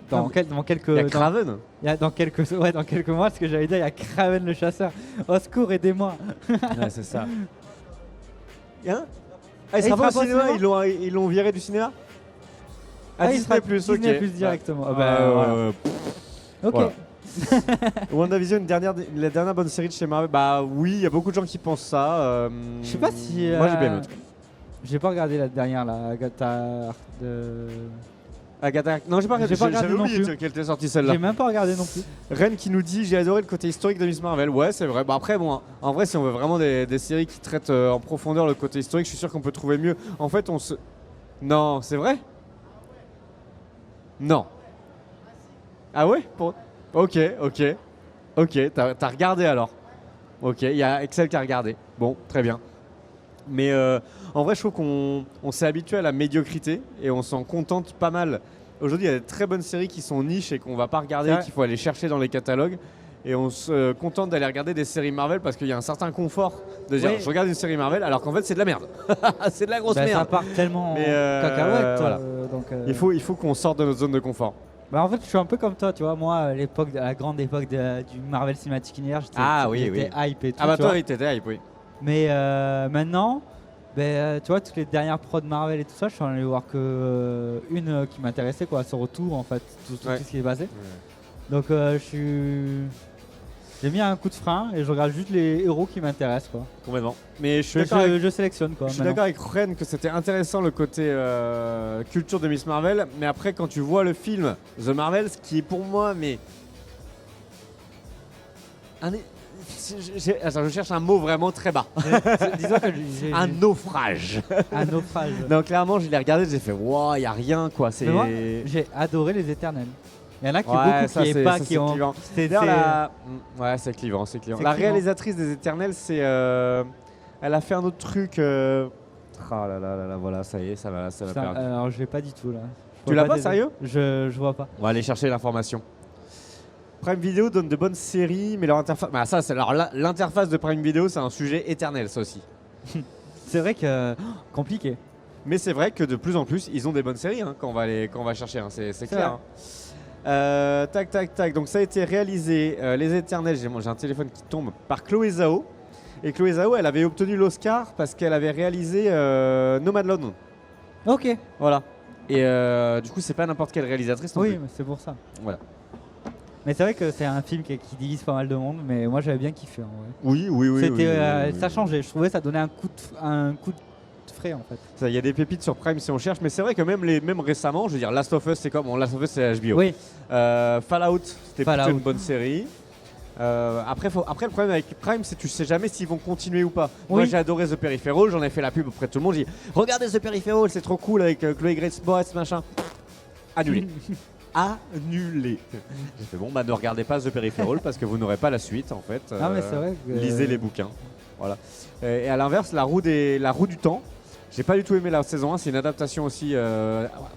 dans, Ah, dans quelques. Il y a dans- Craven. il y a dans quelques mois, ce que j'allais dire, il y a Kraven le chasseur. Au secours, aidez-moi. Ouais, c'est ça. Hein Ah, il il sera pas sera au pas au cinéma, cinéma ils l'ont viré du cinéma. Ah, il Disney sera Plus, Disney ok. Plus directement. Ah, Ouais, bah, ouais, voilà. ouais. Ok. Voilà. WandaVision, la dernière bonne série de chez Marvel. Bah oui, il y a beaucoup de gens qui pensent ça. Je sais pas si. Moi j'ai bien aimé. J'ai pas regardé la dernière, la Agatha de. Agatha. Non, j'ai pas regardé. J'ai pas regardé J'avais non oublié plus. qu'elle était sortie celle-là. J'ai même pas regardé non plus. Ren qui nous dit j'ai adoré le côté historique de Miss Marvel. Ouais, c'est vrai. Bon, après, bon, en vrai, si on veut vraiment des séries qui traitent en profondeur le côté historique, je suis sûr qu'on peut trouver mieux. En fait, on se. Non, c'est vrai? Non. Ah ouais? Ok, t'as regardé alors. Ok, il y a Excel qui a regardé. Bon, très bien. Mais en vrai, je trouve qu'on s'est habitué à la médiocrité et on s'en contente pas mal. Aujourd'hui, il y a des très bonnes séries qui sont niches et qu'on va pas regarder, Ouais. qu'il faut aller chercher dans les catalogues. Et on se contente d'aller regarder des séries Marvel parce qu'il y a un certain confort de dire Oui. je regarde une série Marvel alors qu'en fait c'est de la merde. C'est de la grosse Bah, ça merde. part tellement Mais, en cacahuète. voilà. Donc, Il faut qu'on sorte de notre zone de confort. Bah, en fait, je suis un peu comme toi, tu vois. Moi, à l'époque, la grande époque du Marvel Cinematic Universe, j'étais Ah oui, j'étais hype et tout. Ah bah tu vois. toi, t'étais hype, oui. Mais maintenant, tu vois, toutes les dernières prods Marvel et tout ça, je suis allé voir que une qui m'intéressait, quoi, ce retour, en fait, tout Ouais. ce qui est passé. Donc, j'ai mis un coup de frein et je regarde juste les héros qui m'intéressent, quoi. Complètement. Mais je suis d'accord avec Je sélectionne, quoi. Je suis maintenant. d'accord avec Ren que c'était intéressant le côté culture de Miss Marvel, mais après quand tu vois le film The Marvels, qui est pour moi, mais attends, je cherche un mot vraiment très bas. Disons que j'ai Un naufrage. un naufrage. Non, clairement, je l'ai regardé, j'ai fait waouh, y a rien quoi. C'est Mais moi, j'ai adoré les Éternels. Il y en a qui Ouais, beaucoup ça, qui c'est- est pas ça, qui c'est ont. clivant. C'est D'ailleurs, ouais, c'est clivant, c'est clivant. C'est La clivant. réalisatrice des Éternels, c'est elle a fait un autre truc. Ah là là là là, voilà, ça y est, ça va Putain, perdre. alors je l'ai pas du tout là. Je Tu vois l'as pas, des- sérieux? Je vois pas. On va aller chercher l'information. Prime Video donne de bonnes séries, mais leur interface. Bah ça, c'est alors l'interface de Prime Video, c'est un sujet éternel, ça aussi. C'est vrai que compliqué. Mais c'est vrai que de plus en plus, ils ont des bonnes séries quand on va chercher. C'est clair. vrai. Tac, tac, tac. Donc ça a été réalisé, Les Éternels. J'ai un téléphone qui tombe par Chloé Zhao. Et Chloé Zhao, elle avait obtenu l'Oscar parce qu'elle avait réalisé Nomadland. Ok. Voilà. Et du coup, c'est pas n'importe quelle réalisatrice non Oui, plus. mais c'est pour ça. Voilà. Mais c'est vrai que c'est un film qui divise pas mal de monde, mais moi j'avais bien kiffé en vrai. Oui, oui, oui. C'était, oui, oui, ça oui. changeait. Je trouvais ça donnait un coup de frais en fait. Il y a des pépites sur Prime si on cherche, mais c'est vrai que même récemment, je veux dire, Last of Us, c'est comme Last of Us, c'est HBO. Oui. Fallout, c'était plutôt Fallout. une bonne série. Après, le problème avec Prime, c'est que tu sais jamais s'ils vont continuer ou pas. Moi, Oui. j'ai adoré The Peripheral, j'en ai fait la pub auprès de tout le monde. J'ai dit, regardez The Peripheral, c'est trop cool avec Chloé Grace Moretz, machin. Annulé. Annulé. J'ai fait bon, bah ne regardez pas The Peripheral parce que vous n'aurez pas la suite en fait. Ah mais c'est vrai. Que, Lisez les bouquins. Voilà. Et à l'inverse, la roue du temps. J'ai pas du tout aimé la saison 1, c'est une adaptation aussi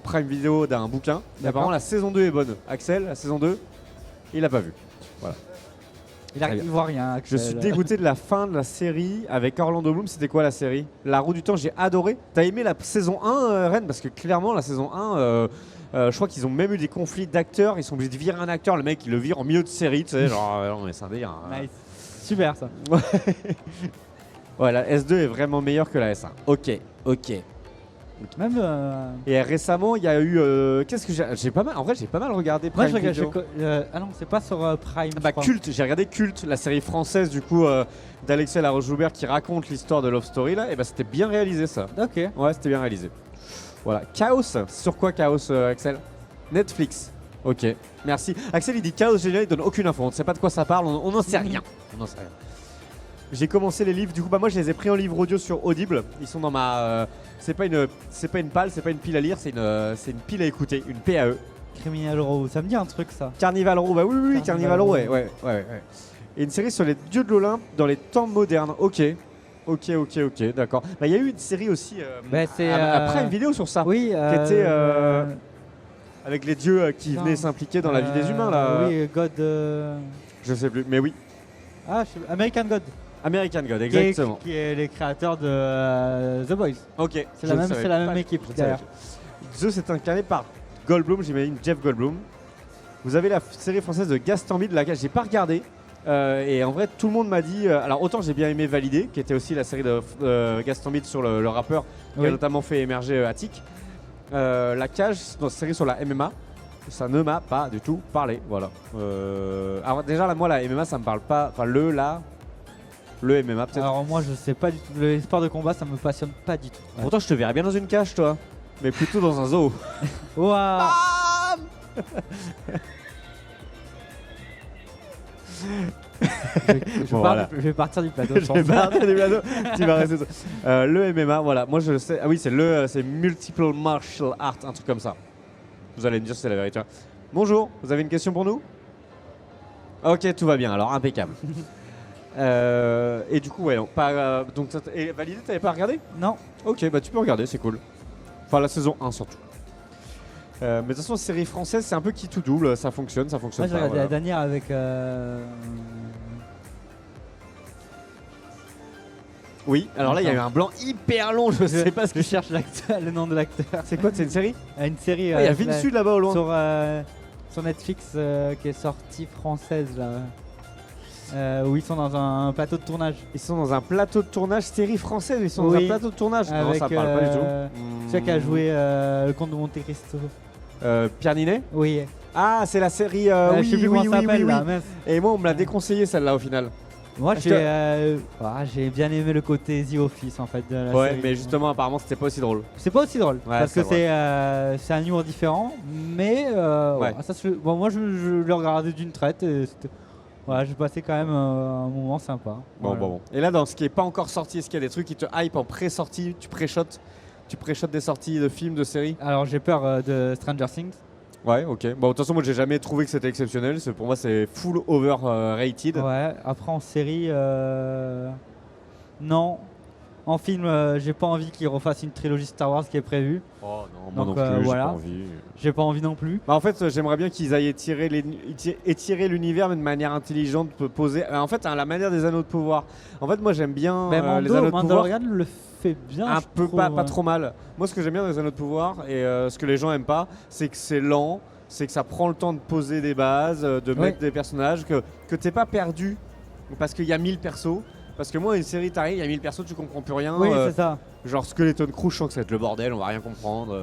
Prime Video d'un bouquin. Et D'accord. apparemment la saison 2 est bonne. Axel, la saison 2, il l'a pas vu. Il voit rien. Je Axel. suis dégoûté de la fin de la série avec Orlando Bloom. C'était quoi la série? La roue du temps, j'ai adoré. T'as aimé la saison 1, Ren? Parce que clairement, la saison 1, je crois qu'ils ont même eu des conflits d'acteurs. Ils sont obligés de virer un acteur. Le mec, il le vire en milieu de série. Tu sais, genre, non, mais c'est un délire. Hein. Nice. Super ça. Ouais, la S2 est vraiment meilleure que la S1. Ok. Même. Et récemment, il y a eu. Qu'est-ce que j'ai pas mal. En vrai, j'ai pas mal regardé Moi Prime je regarde. Video. Ah non, c'est pas sur Prime. je Bah, crois. Culte, j'ai regardé Culte, la série française du coup d'Alexia Laroche-Joubert qui raconte l'histoire de Love Story là. Et bah, c'était bien réalisé ça. Ok. Ouais, c'était bien réalisé. Voilà. Chaos, sur quoi Chaos, Axel? Netflix. Ok, merci. Axel, il dit Chaos génial, il donne aucune info. On ne sait pas de quoi ça parle, on n'en sait rien. On n'en sait rien. J'ai commencé les livres, du coup, bah moi je les ai pris en livre audio sur Audible. Ils sont dans ma. C'est pas une palle, c'est pas une pile à lire, c'est une pile à écouter, une PAE. Criminal Row, ça me dit un truc ça. Carnival Row, bah oui, Carnival Carnival Row, Row. ouais. Et une série sur les dieux de l'Olympe dans les temps modernes. Ok, d'accord. Bah il y a eu une série aussi Bah, c'est, à Prime Vidéo sur ça. Oui. Qui était avec les dieux qui Putain. venaient s'impliquer dans la vie des humains là. Oui, God. Je sais plus, mais oui. Ah, American God. American God, exactement. Qui est les créateurs de The Boys. Ok. C'est la même équipe derrière. The c'est incarné par Goldblum, j'imagine Jeff Goldblum. Vous avez la série française de Gastambide, laquelle j'ai pas regardé. Et en vrai, tout le monde m'a dit. Alors, autant j'ai bien aimé Validé, qui était aussi la série de Gastambide sur le rappeur, qui a Oui. notamment fait émerger Attic. La Cage, dans cette série sur la MMA, ça ne m'a pas du tout parlé. Voilà. Alors, déjà, là, moi, la MMA, ça me parle pas. Enfin, le MMA, peut-être. Alors moi je sais pas du tout. Les sports de combat ça me passionne pas du tout. Pourtant, je te verrais bien dans une cage, toi. mais plutôt dans un zoo. Waouh. Je vais partir du plateau. Je vais partir du plateau. Tu vas rester. Le MMA, voilà. Moi, je le sais. Ah oui, c'est Multiple Martial Art, un truc comme ça. Vous allez me dire si c'est la vérité. Bonjour, vous avez une question pour nous? Ok, tout va bien, alors impeccable. Et du coup, ouais, donc, donc et validé, t'avais pas regardé? Non. Ok, bah tu peux regarder, c'est cool. Enfin, la saison 1 surtout. Mais de toute façon, série française, c'est un peu qui tout double, ça fonctionne, ça fonctionne. Moi, j'ai regardé la dernière avec. Oui, alors là, il y a eu un blanc hyper long, je sais pas ce que je cherche le nom de l'acteur. C'est quoi? C'est une série? Une série. Il y a Vinsu là-bas au loin. Sur Netflix qui est sortie française là. Où ils sont dans un plateau de tournage. Ils sont dans un plateau de tournage, série française, ils sont dans un plateau de tournage. Non, ça parle pas du tout. Celui qui a joué le Comte de Monte Cristo. Pierre Ninet? Oui. Ah, c'est la série. Je sais plus comment ça s'appelle là. Et moi, on me l'a déconseillé celle-là au final. Moi, j'ai bien aimé le côté The Office en fait de la série. Mais justement, apparemment, c'était pas aussi drôle. C'est pas aussi drôle parce que c'est un humour différent, mais bon, moi je l'ai regardé d'une traite et voilà, j'ai passé quand même un moment sympa. Bon. Et là, dans ce qui est pas encore sorti, est-ce qu'il y a des trucs qui te hype en pré-sortie? Tu pré-shottes des sorties de films, de séries? Alors j'ai peur de Stranger Things. Ouais, ok. Bon, de toute façon, moi j'ai jamais trouvé que c'était exceptionnel. Pour moi, c'est full overrated. Ouais, après en série, non. En film, j'ai pas envie qu'ils refassent une trilogie Star Wars qui est prévue. Oh non, moi donc, non plus, voilà. j'ai pas envie. J'ai pas envie non plus. Bah, en fait, j'aimerais bien qu'ils aillent étirer l'univers, mais de manière intelligente, poser. En fait, la manière des anneaux de pouvoir. En fait, moi j'aime bien les anneaux de pouvoir. Mandalorian le fait bien. Un peu, pas trop mal. Moi, ce que j'aime bien dans les anneaux de pouvoir, et ce que les gens aiment pas, c'est que c'est lent, c'est que ça prend le temps de poser des bases, de mettre des personnages, que t'es pas perdu parce qu'il y a 1000 persos. Parce que moi, une série, t'arrives, il y a 1000 persos, tu comprends plus rien. Oui, c'est ça. Genre Skeleton Crew, je sens que ça va être le bordel, on va rien comprendre.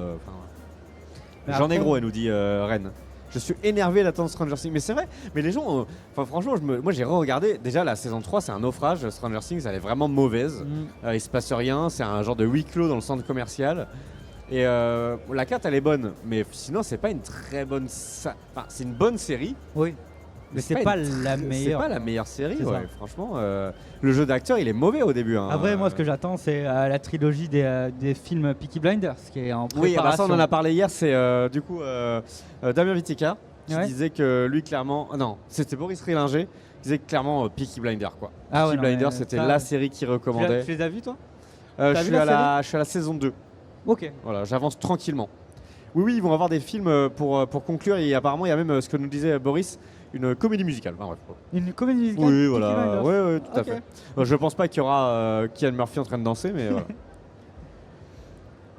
J'en ai gros, elle nous dit Rennes. Je suis énervé d'attendre Stranger Things. Mais c'est vrai, mais les gens, franchement, moi j'ai re-regardé. Déjà, la saison 3, c'est un naufrage. Stranger Things, elle est vraiment mauvaise. Il se passe rien, c'est un genre de huis clos dans le centre commercial. Et la 4, elle est bonne. Mais sinon, c'est pas une très bonne. C'est une bonne série. Oui. Mais c'est pas la meilleure. C'est pas la meilleure série, franchement. Le jeu d'acteur, il est mauvais au début. Après, moi, ce que j'attends, c'est la trilogie des films Peaky Blinders, qui est en préparation. Oui, ça, on en a parlé hier. C'est du coup Damien Vitica qui disait que lui, clairement. Non, c'était Boris Rillinger qui disait que clairement Peaky Blinders, quoi. Peaky Blinders, c'était la série qu'il recommandait. Tu les as vus, toi? Je suis à la saison 2. Ok. Voilà, j'avance tranquillement. Oui, ils vont avoir des films pour conclure. Et apparemment, il y a même ce que nous disait Boris. Une comédie musicale. Enfin, bref. Une comédie musicale? Oui, voilà. Oui, tout à fait. Je pense pas qu'il y aura Cillian Murphy en train de danser, mais voilà.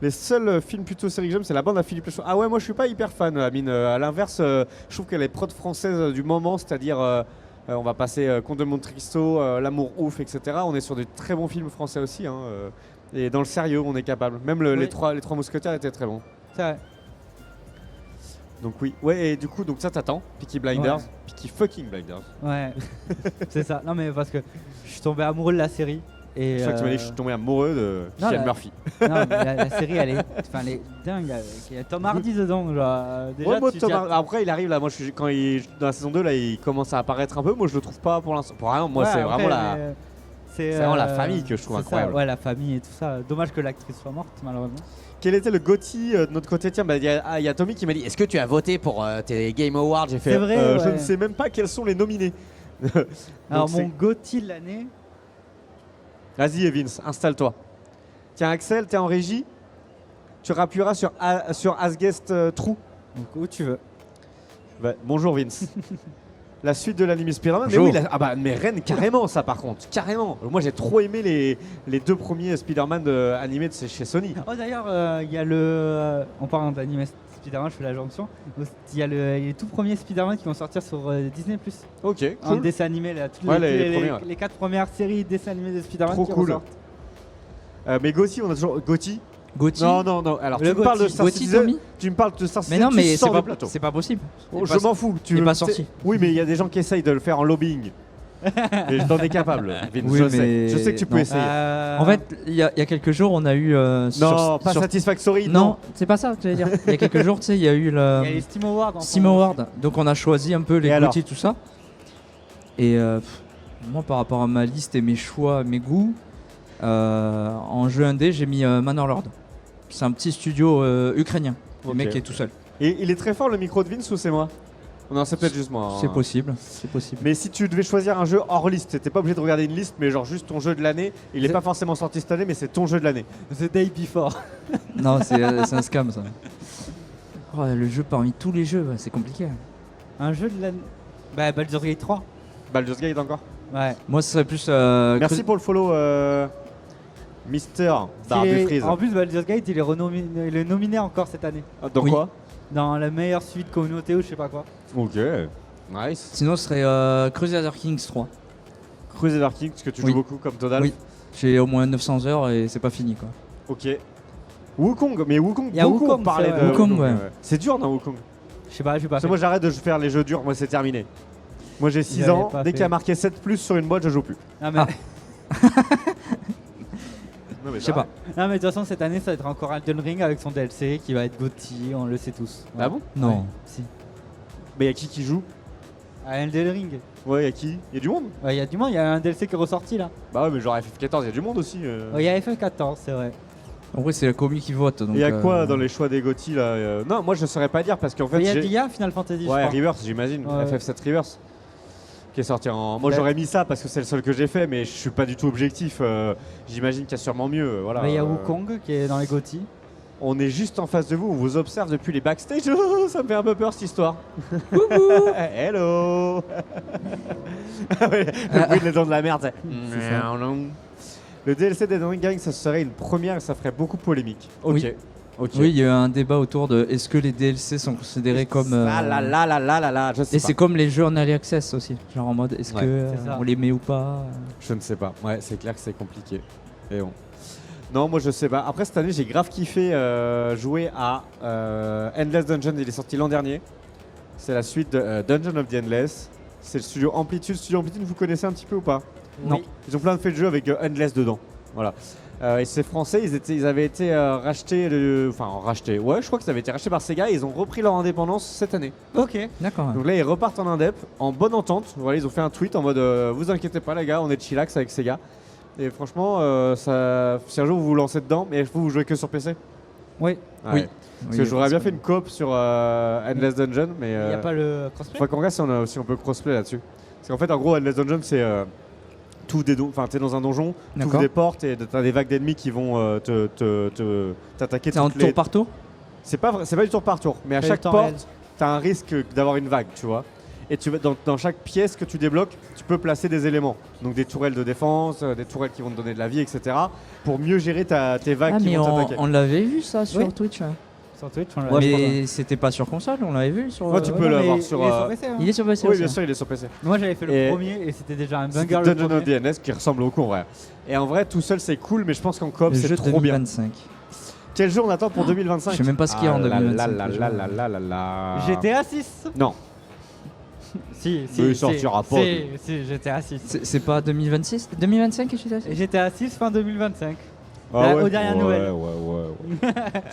Les seuls films plutôt série que j'aime, c'est la bande à Philippe Lachaud. Ah ouais, moi je suis pas hyper fan, Amine. À l'inverse, je trouve que les prods françaises du moment, c'est-à-dire on va passer Comte de Monte Cristo, L'amour ouf, etc. On est sur des très bons films français aussi. Et dans le sérieux, on est capable. Même les trois mousquetaires étaient très bons. C'est vrai. Donc oui, et du coup, donc ça t'attend, Peaky Blinders, Peaky fucking Blinders. Ouais, c'est ça. Non mais parce que je suis tombé amoureux de la série. Et je crois que tu m'as dit que je suis tombé amoureux de Cillian Murphy. Non, mais la série, elle est dingue. Il y a Tom Hardy dedans. Genre, déjà, après, il arrive là. Moi, quand dans la saison 2, là, il commence à apparaître un peu. Moi, je le trouve pas pour l'instant. Pour rien, moi, c'est vraiment la famille que je trouve incroyable. Ouais, la famille et tout ça. Dommage que l'actrice soit morte, malheureusement. Quel était le GOTY de notre côté? Tiens, il y a Tommy qui m'a dit: est-ce que tu as voté pour tes Game Awards? J'ai fait c'est vrai, je ne sais même pas quels sont les nominés. Alors, mon GOTY de l'année. Vas-y, Vince, installe-toi. Tiens, Axel, t'es en régie. Tu rappuieras sur As Guest True. Donc, où tu veux. Bonjour, Vince. La suite de l'anime Spider-Man. Mais oui, mais Rennes, carrément, ça par contre. Carrément. Moi, j'ai trop aimé les deux premiers Spider-Man animés de chez Sony. Oh, d'ailleurs, il y a en parlant d'anime Spider-Man, je fais la jonction. Il y a les tout premiers Spider-Man qui vont sortir sur Disney+. Ok, cool. En dessin animé, là. Les 4 premières séries dessins animés de Spider-Man qui cool. ressortent. Mais Gotti, on a toujours. Gotti. Non. Alors, tu me parles de Star Citizen. Tu me parles de Star Citizen. Mais non, mais c'est pas possible. je m'en fous. Il n'est pas sorti. Oui, mais il y a des gens qui essayent de le faire en lobbying. Mais t'en es capable, Vince, Oui, je mais sais. Je sais que tu peux non. essayer. En fait, il y a quelques jours, on a eu. Non, pas Satisfactory, Non, c'est pas ça que j'allais dire. Il y a quelques jours, tu sais, il y a eu Il y a les Steam Awards. en Steam ce moment Award. Donc on a choisi un peu les alors GOTY, tout ça. Et moi, par rapport à ma liste et mes choix, mes goûts, en jeu indé, j'ai mis Manor C'est un petit studio ukrainien. Le Ok. mec est tout seul. Et il est très fort le micro de Vince ou c'est moi? Non, c'est peut-être juste moi. C'est possible, c'est possible. Mais si tu devais choisir un jeu hors liste, t'es pas obligé de regarder une liste, mais genre juste ton jeu de l'année, il est C'est- pas forcément sorti cette année, mais c'est ton jeu de l'année. The Day Before. Non, c'est un scam ça. Oh, le jeu parmi tous les jeux, c'est compliqué. Un jeu de l'année. Bah, Baldur's Gate 3. Baldur's Gate encore. Ouais. Moi, ce serait plus. Merci pour le follow, Mister Il Darby est- Freeze. En plus, Baldur's Gate, il est nominé encore cette année. Dans Oui. quoi? Dans la meilleure suite communauté ou je sais pas quoi. Ok, nice. Sinon, ce serait Crusader Kings 3. Crusader Kings, que tu Oui. joues beaucoup comme Todal. Oui. J'ai au moins 900 heures et c'est pas fini quoi. Ok. Wukong, mais Wukong, Il y a beaucoup Wukong, ont parlé c'est de vrai. Wukong, ouais. C'est dur dans Wukong. Je sais pas, j'ai pas Parce que fait. moi j'arrête de faire les jeux durs, moi c'est terminé. Moi j'ai 6 J'avais ans, pas dès fait. qu'il y a marqué 7+ sur une boîte, je joue plus. Non, mais... Ah. Non, mais Je sais pas. non, mais de toute façon, cette année, ça va être encore Elden Ring avec son DLC qui va être GOTY, on le sait tous. Ah bon? Non. Ouais, si. Mais y a qui joue? À Elden Ring. Ouais, y a qui? Y a du monde? Ouais, il y a du monde, il y a un DLC qui est ressorti là. Bah ouais, mais genre FF14, y a du monde aussi. Ouais, il y a FF14, c'est vrai. En vrai, c'est la commu qui vote. Donc, Et y a quoi dans les choix des GOTY là Non, moi je saurais pas dire parce qu'en fait. Mais il j'ai- y a Final Fantasy, je Ouais, crois. Reverse, j'imagine. Ouais. FF7 Reverse. Qui est sorti en. Moi Bah- j'aurais mis ça parce que c'est le seul que j'ai fait, mais je suis pas du tout objectif. J'imagine qu'il y a sûrement mieux. Voilà. Mais il y a Wukong qui est dans les GOTY. On est juste en face de vous, on vous observe depuis les backstage. Oh, ça me fait un peu peur cette histoire. Hello. Ah ouais, le bruit de les dents de la merde. c'est- Le DLC d'Elden Ring, ça serait une première et ça ferait beaucoup polémique. Ok. Oui. Ok. Oui, il y a eu un débat autour de est-ce que les DLC sont considérés comme. Ah là là là là là là, je sais Et pas. c'est comme les jeux en early access aussi. Genre en mode est-ce Ouais. que C'est ça. on les met ou pas. Je ne sais pas. Ouais, c'est clair que c'est compliqué. Et bon. Non, moi je sais pas. Après cette année, j'ai grave kiffé jouer à Endless Dungeon. Il est sorti l'an dernier. C'est la suite de Dungeon of the Endless. C'est le studio Amplitude. Studio Amplitude, vous connaissez un petit peu ou pas? Non. Ils ont plein de faits de jeux avec Endless dedans. Voilà. Et c'est français, ils avaient été rachetés, enfin rachetés. Ouais, je crois qu'ils avaient été rachetés par Sega et ils ont repris leur indépendance cette année. Ok. D'accord. Donc là, ils repartent en indep, en bonne entente. Voilà, ils ont fait un tweet en mode vous inquiétez pas, les gars, on est chillax avec Sega. Et franchement, ça, si un jour vous vous lancez dedans, mais vous jouez que sur PC? Oui. Ouais. Oui. Parce que j'aurais bien fait une coop sur Endless Dungeon, mais Il n'y a pas le crossplay. faudrait qu'on regarde si on peut crossplay là-dessus. Parce qu'en fait, en gros, Endless Dungeon, c'est t'es dans un donjon, tu ouvres D'accord. des portes et t'as des vagues d'ennemis qui vont t'attaquer. C'est en toutes les- tour par tour. C'est pas du tour par tour, mais à C'est chaque le temps porte, réel. t'as un risque d'avoir une vague, tu vois. Et tu vas dans chaque pièce que tu débloques, tu peux placer des éléments. Donc des tourelles de défense, des tourelles qui vont te donner de la vie, etc. Pour mieux gérer tes vagues Ah qui mais vont on, t'attaquer. on l'avait vu ça sur Oui. Twitch. Hein. Sur Twitch, on l'a Ouais, mais c'était pas sur console, on l'avait vu sur. Ouais, tu peux l'avoir sur, Il est sur PC, hein. Il est sur PC Oui, aussi, bien hein. sûr, il est sur PC. Moi, j'avais fait le Et- premier et c'était déjà un C'est banger. le Dungeon of premier. the Endless qui ressemble beaucoup en vrai. Et en vrai, tout seul c'est cool, mais je pense qu'en coop Le c'est jeu trop bien. 2025. Quel jeu on attend pour 2025? Je sais même pas ce qu'il y a en Ah là 2025, là déjà. là là là là là. GTA 6. Non. Si, Mais si. il sortira pas, Si, GTA 6. C'est pas 2026 2025 que je suis GTA 6 fin 2025. Ah Aux dernières nouvelles. ouais.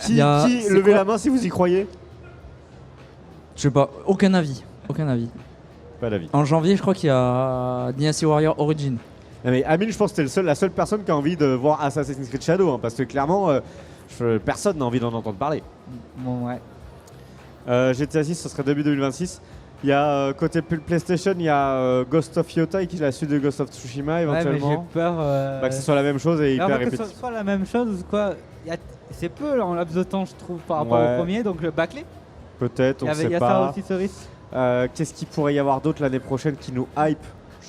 Qui, Il y a- qui c'est levez quoi la main si vous y croyez? Je sais pas, aucun avis. Aucun avis. Pas d'avis. En janvier, je crois qu'il y a Dynasty Warrior Origin. Non, mais Amine, je pense que t'es la seule personne qui a envie de voir Assassin's Creed Shadow, hein, parce que clairement, personne n'a envie d'en entendre parler. Bon, ouais. GTA 6, ce serait début 2026. Il y a côté PlayStation, il y a Ghost of Yotei qui est la suite de Ghost of Tsushima Ouais, mais j'ai éventuellement. peur. Bah, que ce soit la même chose et Alors, hyper que ce répétitif. soit la même chose, quoi. C'est peu en laps de temps, je trouve, par rapport Ouais. au premier. Donc le backlé, Peut-être, on il ne y sait a ça pas. aussi, ce risque. Qu'est-ce qu'il pourrait y avoir d'autre l'année prochaine qui nous hype?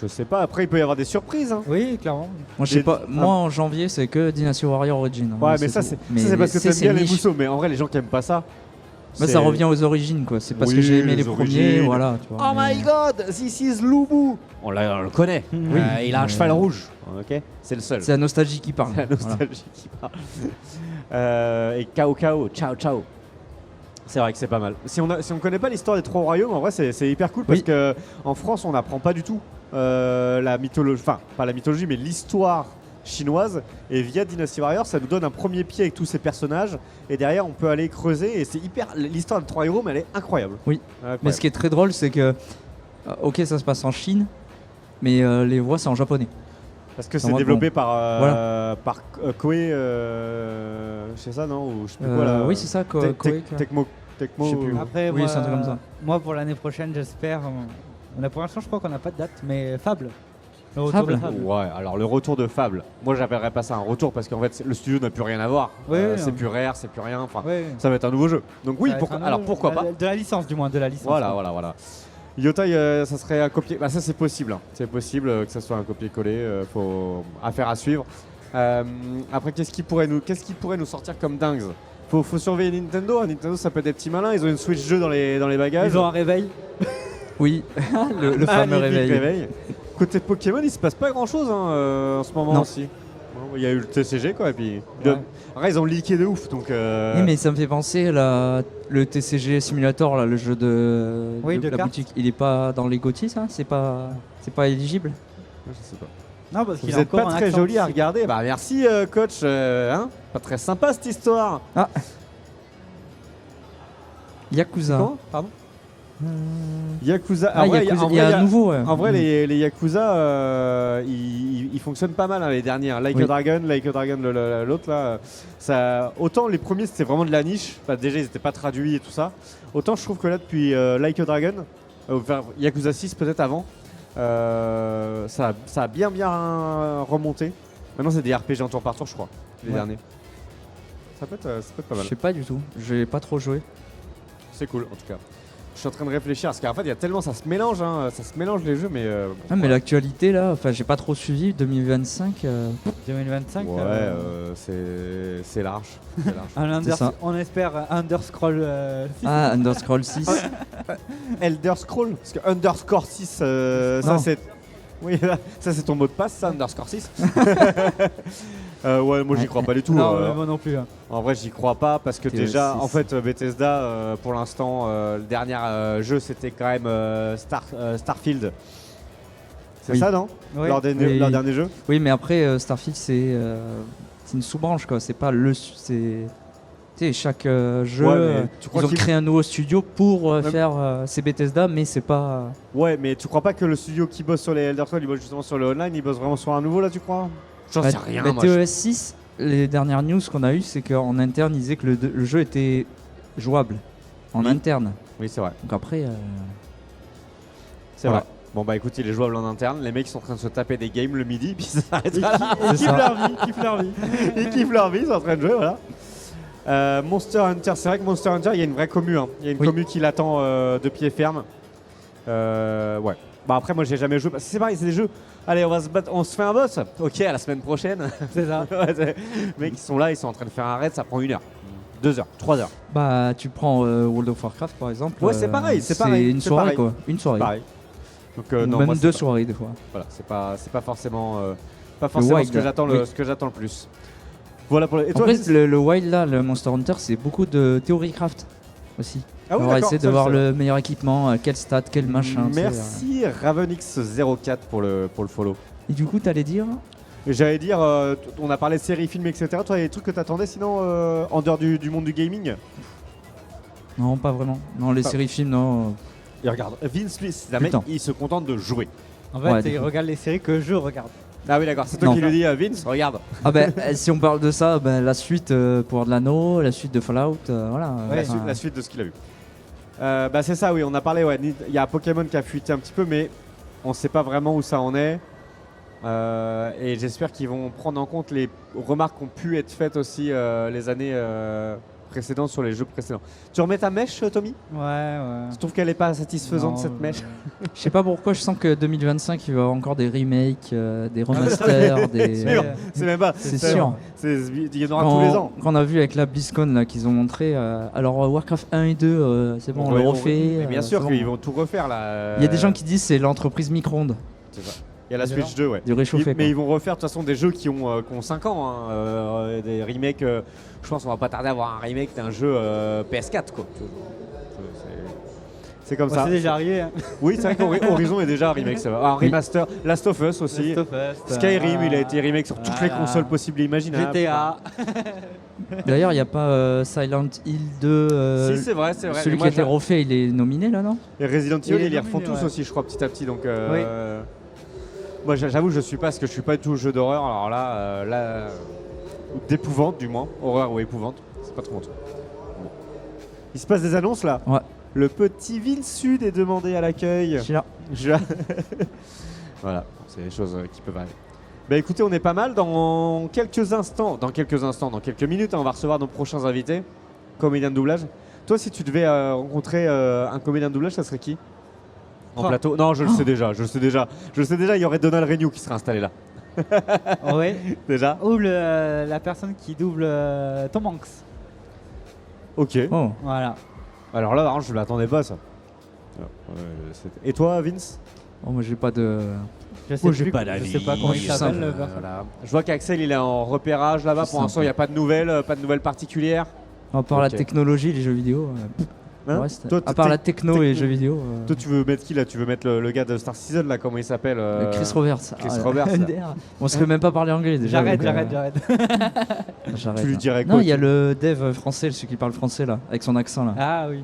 Je sais pas. Après, il peut y avoir des surprises. Hein. Oui, clairement. Moi, je sais Des- pas. Moi, en janvier, c'est que Dynasty Warrior Origin. hein. Ouais, mais ça, tout. c'est parce que c'est t'aimes bien les niche. mousseaux. Mais en vrai, les gens qui aiment pas ça. Bah, c'est- ça revient aux origines, quoi. C'est parce Oui, que j'ai aimé les les premiers, origines. voilà. Tu vois, Oh mais- my god, this is Lubu. On le connaît. Oui. Il a un cheval rouge. Ok, c'est le seul. C'est la nostalgie qui parle. C'est la voilà. nostalgie qui parle. Et Kao Kao, ciao ciao. C'est vrai que c'est pas mal. Si on connaît pas l'histoire des trois royaumes, en vrai c'est hyper cool parce Oui. que en France on n'apprend pas du tout la mythologie, enfin pas la mythologie, mais l'histoire chinoise. Et via Dynasty Warriors, ça nous donne un premier pied avec tous ces personnages. Et derrière, on peut aller creuser. Et c'est hyper. L'histoire de 3 héros, mais elle est incroyable. Oui. Incroyable. Mais ce qui est très drôle, c'est que, ok, ça se passe en Chine, mais les voix, c'est en japonais. Parce que c'est c'est moi, développé bon. par Koei, c'est ça, non? Ou je sais plus quoi là. Oui, c'est ça, Te- Koei. Tecmo. Je sais plus. Après, Oui, moi, c'est un truc comme ça. moi, pour l'année prochaine, j'espère. Pour l'instant, je crois qu'on n'a pas de date, mais Fable. Le retour de Fable. Ouais, alors le retour de Fable. Moi, j'appellerais pas ça un retour parce qu'en fait, le studio n'a plus rien à voir. Oui, oui, c'est non. plus Rare, c'est plus rien. Enfin, Ouais. ça va être un nouveau jeu. Donc oui, Ça va être un alors nouveau- pourquoi pas? De la licence, du moins, de la licence. Voilà. Yotai, ça serait un copier. Bah ça c'est possible. C'est possible que ça soit un copier-coller. Faut affaire à suivre. Après, qu'est-ce qui pourrait nous sortir comme dingues? Faut surveiller Nintendo. Nintendo, ça peut être des petits malins. Ils ont une Switch 2 dans les bagages. Ils ont un réveil. Oui, le fameux Magnifique réveil. Côté Pokémon, il se passe pas grand chose en ce moment Non. aussi. Bon, il y a eu le TCG quoi. Et puis, Ouais. après, ils ont leaké de ouf. Donc, Oui, mais ça me fait penser le TCG Simulator, là, le jeu Oui, de la cartes. boutique. Il est pas dans les GOTY, ça? C'est pas éligible? je sais pas. Non, parce qu'il Vous a êtes encore pas un très accent joli à artistique. regarder. Bah merci coach. Hein, pas très sympa cette histoire. Yakuza. Comment? Pardon. Yakuza. Ah, En vrai, Yakuza, en il y a vrai, un nouveau. Ouais. En vrai, les Yakuza, ils fonctionnent pas mal, hein, les derniers. hein. Like Oui. a Dragon, l'autre là. Ça, autant les premiers c'était vraiment de la niche. Enfin, déjà, ils n'étaient pas traduits et tout ça. Autant je trouve que là, depuis Like a Dragon, enfin, Yakuza 6 peut-être avant, ça a bien remonté. Maintenant, c'est des RPG en tour par tour, je crois, les Ouais. derniers. Ça peut être pas mal. Je sais pas du tout. J'ai pas trop joué. C'est cool, en tout cas. Je suis en train de réfléchir parce qu'en fait, il y a tellement, ça se mélange les jeux, mais. Bon, Ah, mais l'actualité là, enfin, j'ai pas trop suivi. 2025. 2025. ouais, c'est large. C'est large. C'est ça. On espère Underscroll 6. Ah, Underscroll 6. Elder Scroll, parce que underscore 6, ça Non. c'est. Oui, ça c'est ton mot de passe, ça, underscore 6. Ouais, moi j'y crois pas du tout. Non, mais moi non plus. hein. En vrai, j'y crois pas parce que TE6. déjà, en fait, Bethesda, pour l'instant, le dernier jeu c'était quand même Starfield. C'est Oui. ça, non? Oui. Oui. Leur dernier jeu? Oui, mais après, Starfield, c'est une sous-branche, quoi. C'est pas le. C'est. Tu sais, chaque jeu, Ouais, mais tu crois ils ont qu'ils- créé un nouveau studio pour Ouais. faire. C'est Bethesda, mais c'est pas. Ouais, mais tu crois pas que le studio qui bosse sur les Elder Scrolls, il bosse justement sur le online, il bosse vraiment sur un nouveau là, tu crois? J'en sais rien, Bah, moi. TES6, les dernières news qu'on a eues, c'est qu'en interne, ils disaient que le jeu était jouable. En Oui. interne. Oui, c'est vrai. Donc après. C'est Voilà. vrai. Bon bah écoute, il est jouable en interne. Les mecs sont en train de se taper des games le midi, puis ça s'arrête là. C'est ça. Ils kiffent leur vie. Ils kiffent leur vie, ils sont en train de jouer, voilà. Monster Hunter, c'est vrai que Monster Hunter, il y a une vraie commu. Hein. Il y a une Oui. commu qui l'attend de pied ferme. Ouais. Bah après, moi j'ai jamais joué. C'est pareil, c'est des jeux. Allez, on va se battre, on se fait un boss. Ok, à la semaine prochaine. C'est ça. Ouais, les mecs, ils sont là, ils sont en train de faire un raid, ça prend 1 heure, 2 heures, 3 heures. Bah, tu prends World of Warcraft par exemple. Ouais, c'est pareil, c'est pareil, une c'est soirée pareil. quoi. Une soirée. Pareil. Donc, Ou non, même moi, deux c'est soirées des fois. Voilà, c'est pas forcément, ce wild, que j'attends oui. ce que j'attends le plus. Voilà pour les. Et En toi, fait, Vince le wild là, le Monster Hunter, c'est beaucoup de théorie craft aussi. Ah oui, on va d'accord, essayer de ça, voir je sais. le meilleur équipement, quel stat, quel machin. tu sais, Merci Ravenix04 pour le follow. Et du coup, t'allais dire Et j'allais dire, on a parlé de séries, films, etc. Toi, il y a des trucs que t'attendais sinon en dehors du monde du gaming? Non, pas vraiment. Non, les Pas- séries films, non. Et regarde, Vince, lui, c'est un mec, Putain. il se contente de jouer. En fait, Ouais, du il coup. regarde les séries que je regarde. Ah oui, d'accord, c'est toi Non. qui lui dis, Vince, regarde. Ah ben, si on parle de ça, ben, la suite pour de l'anneau, la suite de Fallout, voilà. Ouais, La, enfin, la suite de ce qu'il a vu. Bah c'est ça, oui, on a parlé, ouais, il y a Pokémon qui a fuité un petit peu, mais on sait pas vraiment où ça en est. Et j'espère qu'ils vont prendre en compte les remarques qui ont pu être faites aussi les années précédentes sur les jeux précédents. Tu remets ta mèche, Tommy? Ouais. Je trouve qu'elle est pas satisfaisante Non, cette mèche. Je sais pas pourquoi, je sens que 2025, il va y avoir encore des remakes, des remasters, des. sûr. C'est même pas. C'est sûr. Il y en aura tous les ans. Quand on a vu avec la BlizzCon là qu'ils ont montré, alors Warcraft 1 et 2, c'est bon, on le refait. Mais bien c'est sûr bon. qu'ils vont tout refaire là. Il y a des gens qui disent c'est l'entreprise Micro-ondes, C'est ça. Il y a la Déjà. Switch 2, ouais. du réchauffé. Mais ils vont refaire de toute façon des jeux qui ont 5 ans. Hein, des remakes. Je pense qu'on va pas tarder à avoir un remake d'un jeu PS4 quoi. C'est comme Bon, ça. c'est déjà arrivé. Hein. Oui, c'est vrai qu'Horizon est déjà un remake, ça va. Un remaster. Last of Us aussi. Last of Us, Skyrim, il a été remake sur toutes les voilà. consoles possibles et imaginables. GTA. D'ailleurs, il n'y a pas Silent Hill 2. Si, c'est vrai. Celui Mais qui moi, a été refait, il est nominé là, non? Et Resident Evil, Il est ils les refont nominé, tous ouais. aussi, je crois, petit à petit. Donc, Oui. moi, j'avoue, je suis pas, parce que je suis pas du tout jeu d'horreur. Alors là, d'épouvante, du moins. Horreur ou épouvante, c'est pas trop mon truc. Bon. Il se passe des annonces là. Ouais. Le petit Ville Sud est demandé à l'accueil. Je suis là. Voilà, c'est des choses qui peuvent arriver. Bah écoutez, on est pas mal. Dans quelques minutes, hein, on va recevoir nos prochains invités, comédiens de doublage. Toi, si tu devais rencontrer un comédien de doublage, ça serait qui en plateau? Non, je le sais déjà. Je le sais déjà. Il y aurait Donald Renew qui serait installé là. Ouais. Déjà. Ou la personne qui double Tom Hanks. Ok. Oh. Voilà. Alors là, je ne l'attendais pas ça. Et toi, Vince? Oh, moi j'ai pas de. Je sais, Moi, j'ai plus, pas je d'avis. sais pas comment Moi, il je suis s'appelle. simple. le personnage. Voilà. Je vois qu'Axel il est en repérage là-bas. C'est Pour l'instant, il n'y a pas de nouvelles particulières. À part Ok. la technologie, les jeux vidéo. Hein le reste- Toi, à part la techno et les jeux vidéo. Toi, tu veux mettre qui là? Tu veux mettre le gars de Star Citizen là? Comment il s'appelle? Chris Roberts. Chris Roberts, là. MDR. On se fait même pas parler anglais déjà. J'arrête. J'arrête. Tu lui dirais Non, quoi? il y a le dev français, celui qui parle français là, avec son accent là. Ah oui.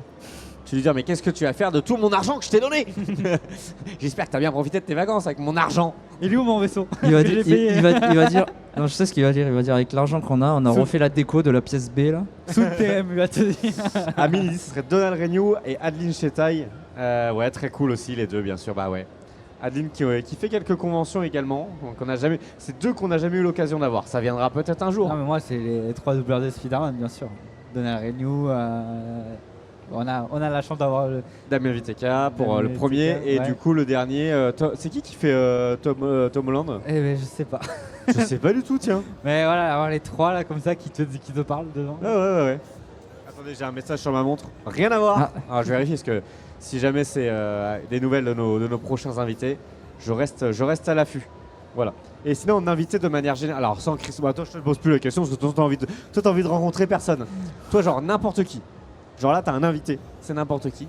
Tu lui dis mais qu'est-ce que tu vas faire de tout mon argent que je t'ai donné? J'espère que tu as bien profité de tes vacances avec mon argent. Il est où mon vaisseau? Il va, Je dire, l'ai payé. il va dire. Non, je sais ce qu'il va dire. Il va dire avec l'argent qu'on a, on a Sous- refait la déco de la pièce B là. Sous le TM, il va te dire. Amélie, ce serait Donald Renew et Adeline Chetaille. Ouais, très cool aussi les deux, bien sûr. Bah ouais. Adeline qui fait quelques conventions également. Donc c'est deux qu'on n'a jamais eu l'occasion d'avoir. Ça viendra peut-être un jour. Non, mais moi, c'est les 3 doubleurs de Spider-Man, bien sûr. Donald Renew. On a la chance d'avoir le. Damien Viteka pour Damien le premier Viteka, et ouais. du coup le dernier. C'est qui fait Tom Holland? Eh ben, je sais pas. Je sais pas du tout, tiens. Mais voilà, avoir les 3 là, comme ça, qui te parlent dedans. Ouais. Attendez, j'ai un message sur ma montre. Rien à voir. Ah. Alors, je vérifie parce que si jamais c'est des nouvelles de nos prochains invités, je reste à l'affût. Voilà. Et sinon, on invité de manière générale. Alors, sans Chris, toi, je te pose plus la question parce que toi, t'as envie de rencontrer personne. Toi, genre n'importe qui. Genre là, t'as un invité. C'est n'importe qui.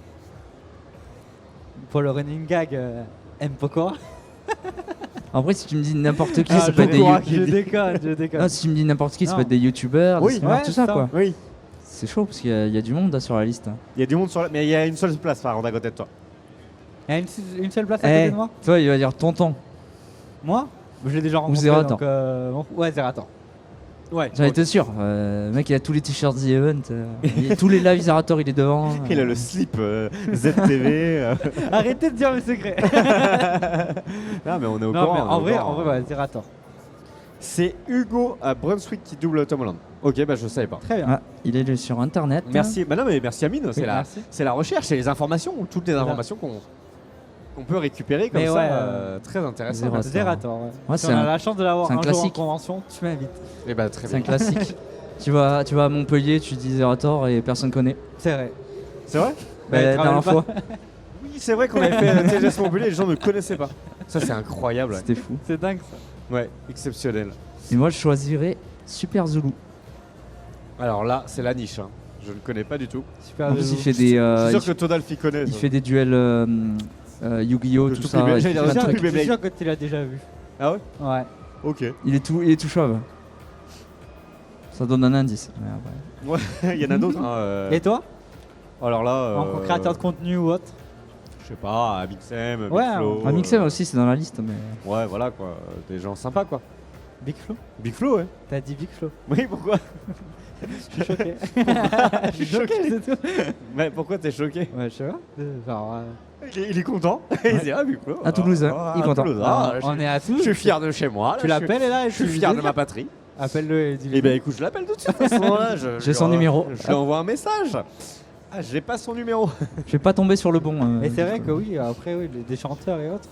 Pour le running gag, M. Pokora. En vrai, si tu me dis n'importe qui, Ah, ça peut être des. Pokora. Je déconne. Non, si tu me dis n'importe qui, ça Non. peut être des youtubeurs, des Oui, streamers, ouais, tout ça ça. quoi. Oui. C'est chaud parce qu'il y a du monde là, sur la liste. Il y a du monde sur la. Mais il y a une seule place, par contre, à côté de toi. Il y a une seule place à côté de moi. Toi, il va dire tonton. Moi je l'ai déjà rencontré. Zerator. Donc, ouais, Zerator. Ouais. J'en étais sûr. Le mec, il a tous les t-shirts The Event. Tous les lives Zerator, il est devant. Il a le slip ZTV. Arrêtez de dire mes secrets. Non, mais on est au Non, courant. mais on est en au vrai, courant. ouais, Zerator. C'est Hugo à Brunswick qui double Tom Holland. Ok, bah je savais pas. Très bien. Ah, il est sur internet. Merci. Bah non, mais merci Amine. Oui, merci. C'est la recherche, c'est les informations, toutes les Voilà. informations qu'on peut récupérer comme Mais ça. ouais, très intéressant. Zerator. Zerator, ouais. Ouais, Si c'est on a un- la chance de l'avoir c'est un un jour en classique. convention, tu m'invites. Et bah très C'est un bien. classique. tu vas à Montpellier, tu dis Zerator et personne connaît. C'est vrai. C'est vrai? Bah, il la travaille dernière pas. fois, Oui, c'est vrai qu'on avait fait TGS Montpellier, les gens ne connaissaient pas. Ça, c'est incroyable. c'était fou. C'est dingue ça. Ouais, exceptionnel. Et moi, je choisirais Super Zulu. Alors là, c'est la niche. Hein. Je ne connais pas du tout. Super. En plus, il Zulu. fait des, Je suis il, sûr que Todalf y connaît. il ça. fait des duels Yu-Gi-Oh, Que tout tout ça. les- il j'allais fait dire, plein de c'est trucs. un Je suis sûr que tu l'as déjà vu. Ah ouais? Ouais. Ok. Il est tout chauve. Ça donne un indice. Mais après- Il y en a d'autres. Hein, Et toi Alors là. En créateur de contenu ou autre? Je sais pas, Mixem, Ouais, Big Flo. Ah, Mixem aussi, c'est dans la liste. Mais... Ouais, voilà quoi. Des gens sympas quoi. Big Flo? Big Flo, ouais. T'as dit Big Flo? Oui, pourquoi? Je suis choqué. Je suis choqué. c'est tout. Mais pourquoi t'es choqué? Ouais, je sais pas. Genre, Il est content. Il dit ah Big Flo. À Toulouse, hein. Il est à content. Toulouse, ah, on est à je Toulouse. suis fier de chez moi. là, Tu l'appelles et là, Je suis fier de ma patrie. Appelle-le et dis-lui. Eh ben écoute, je l'appelle tout de suite. À ce moment-là, J'ai son numéro. Je lui envoie un message. Ah, j'ai pas son numéro. Je vais pas tomber sur le bon. Et c'est vrai que oui, après, oui, des chanteurs et autres.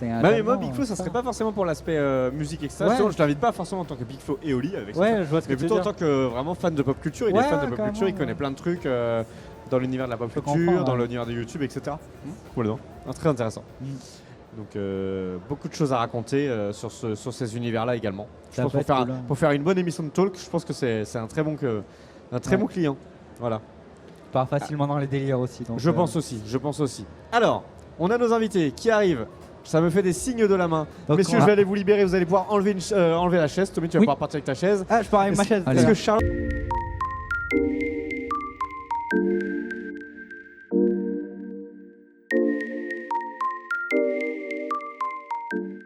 T'es un Bah mais moi, talent, Big Flo, ça serait pas forcément pour l'aspect musique, etc. Ouais. Sinon, je l'invite pas forcément en tant que Big Flo et Oli avec ça. Ouais, je vois ce que Mais tu veux plutôt en dire. tant que vraiment fan de pop culture. Il est Ouais, fan de ouais, pop carrément, culture, il connaît ouais. plein de trucs dans l'univers de la pop Je culture, comprends, dans ouais. l'univers de YouTube, etc. Complètement. Très intéressant. Donc beaucoup de choses à raconter sur ces univers-là également. Je Ça pense peut pour être cool, hein. faire une bonne émission de talk, je pense que c'est un très bon client. Voilà. part facilement dans les délires aussi. Donc, Je pense aussi. Alors, on a nos invités qui arrivent. Ça me fait des signes de la main. Donc, Messieurs, on je va- vais aller vous libérer. Vous allez pouvoir enlever la chaise. Tommy, tu vas Oui. pouvoir partir avec ta chaise. Ah, je pars avec ma chaise. Est-ce que Charles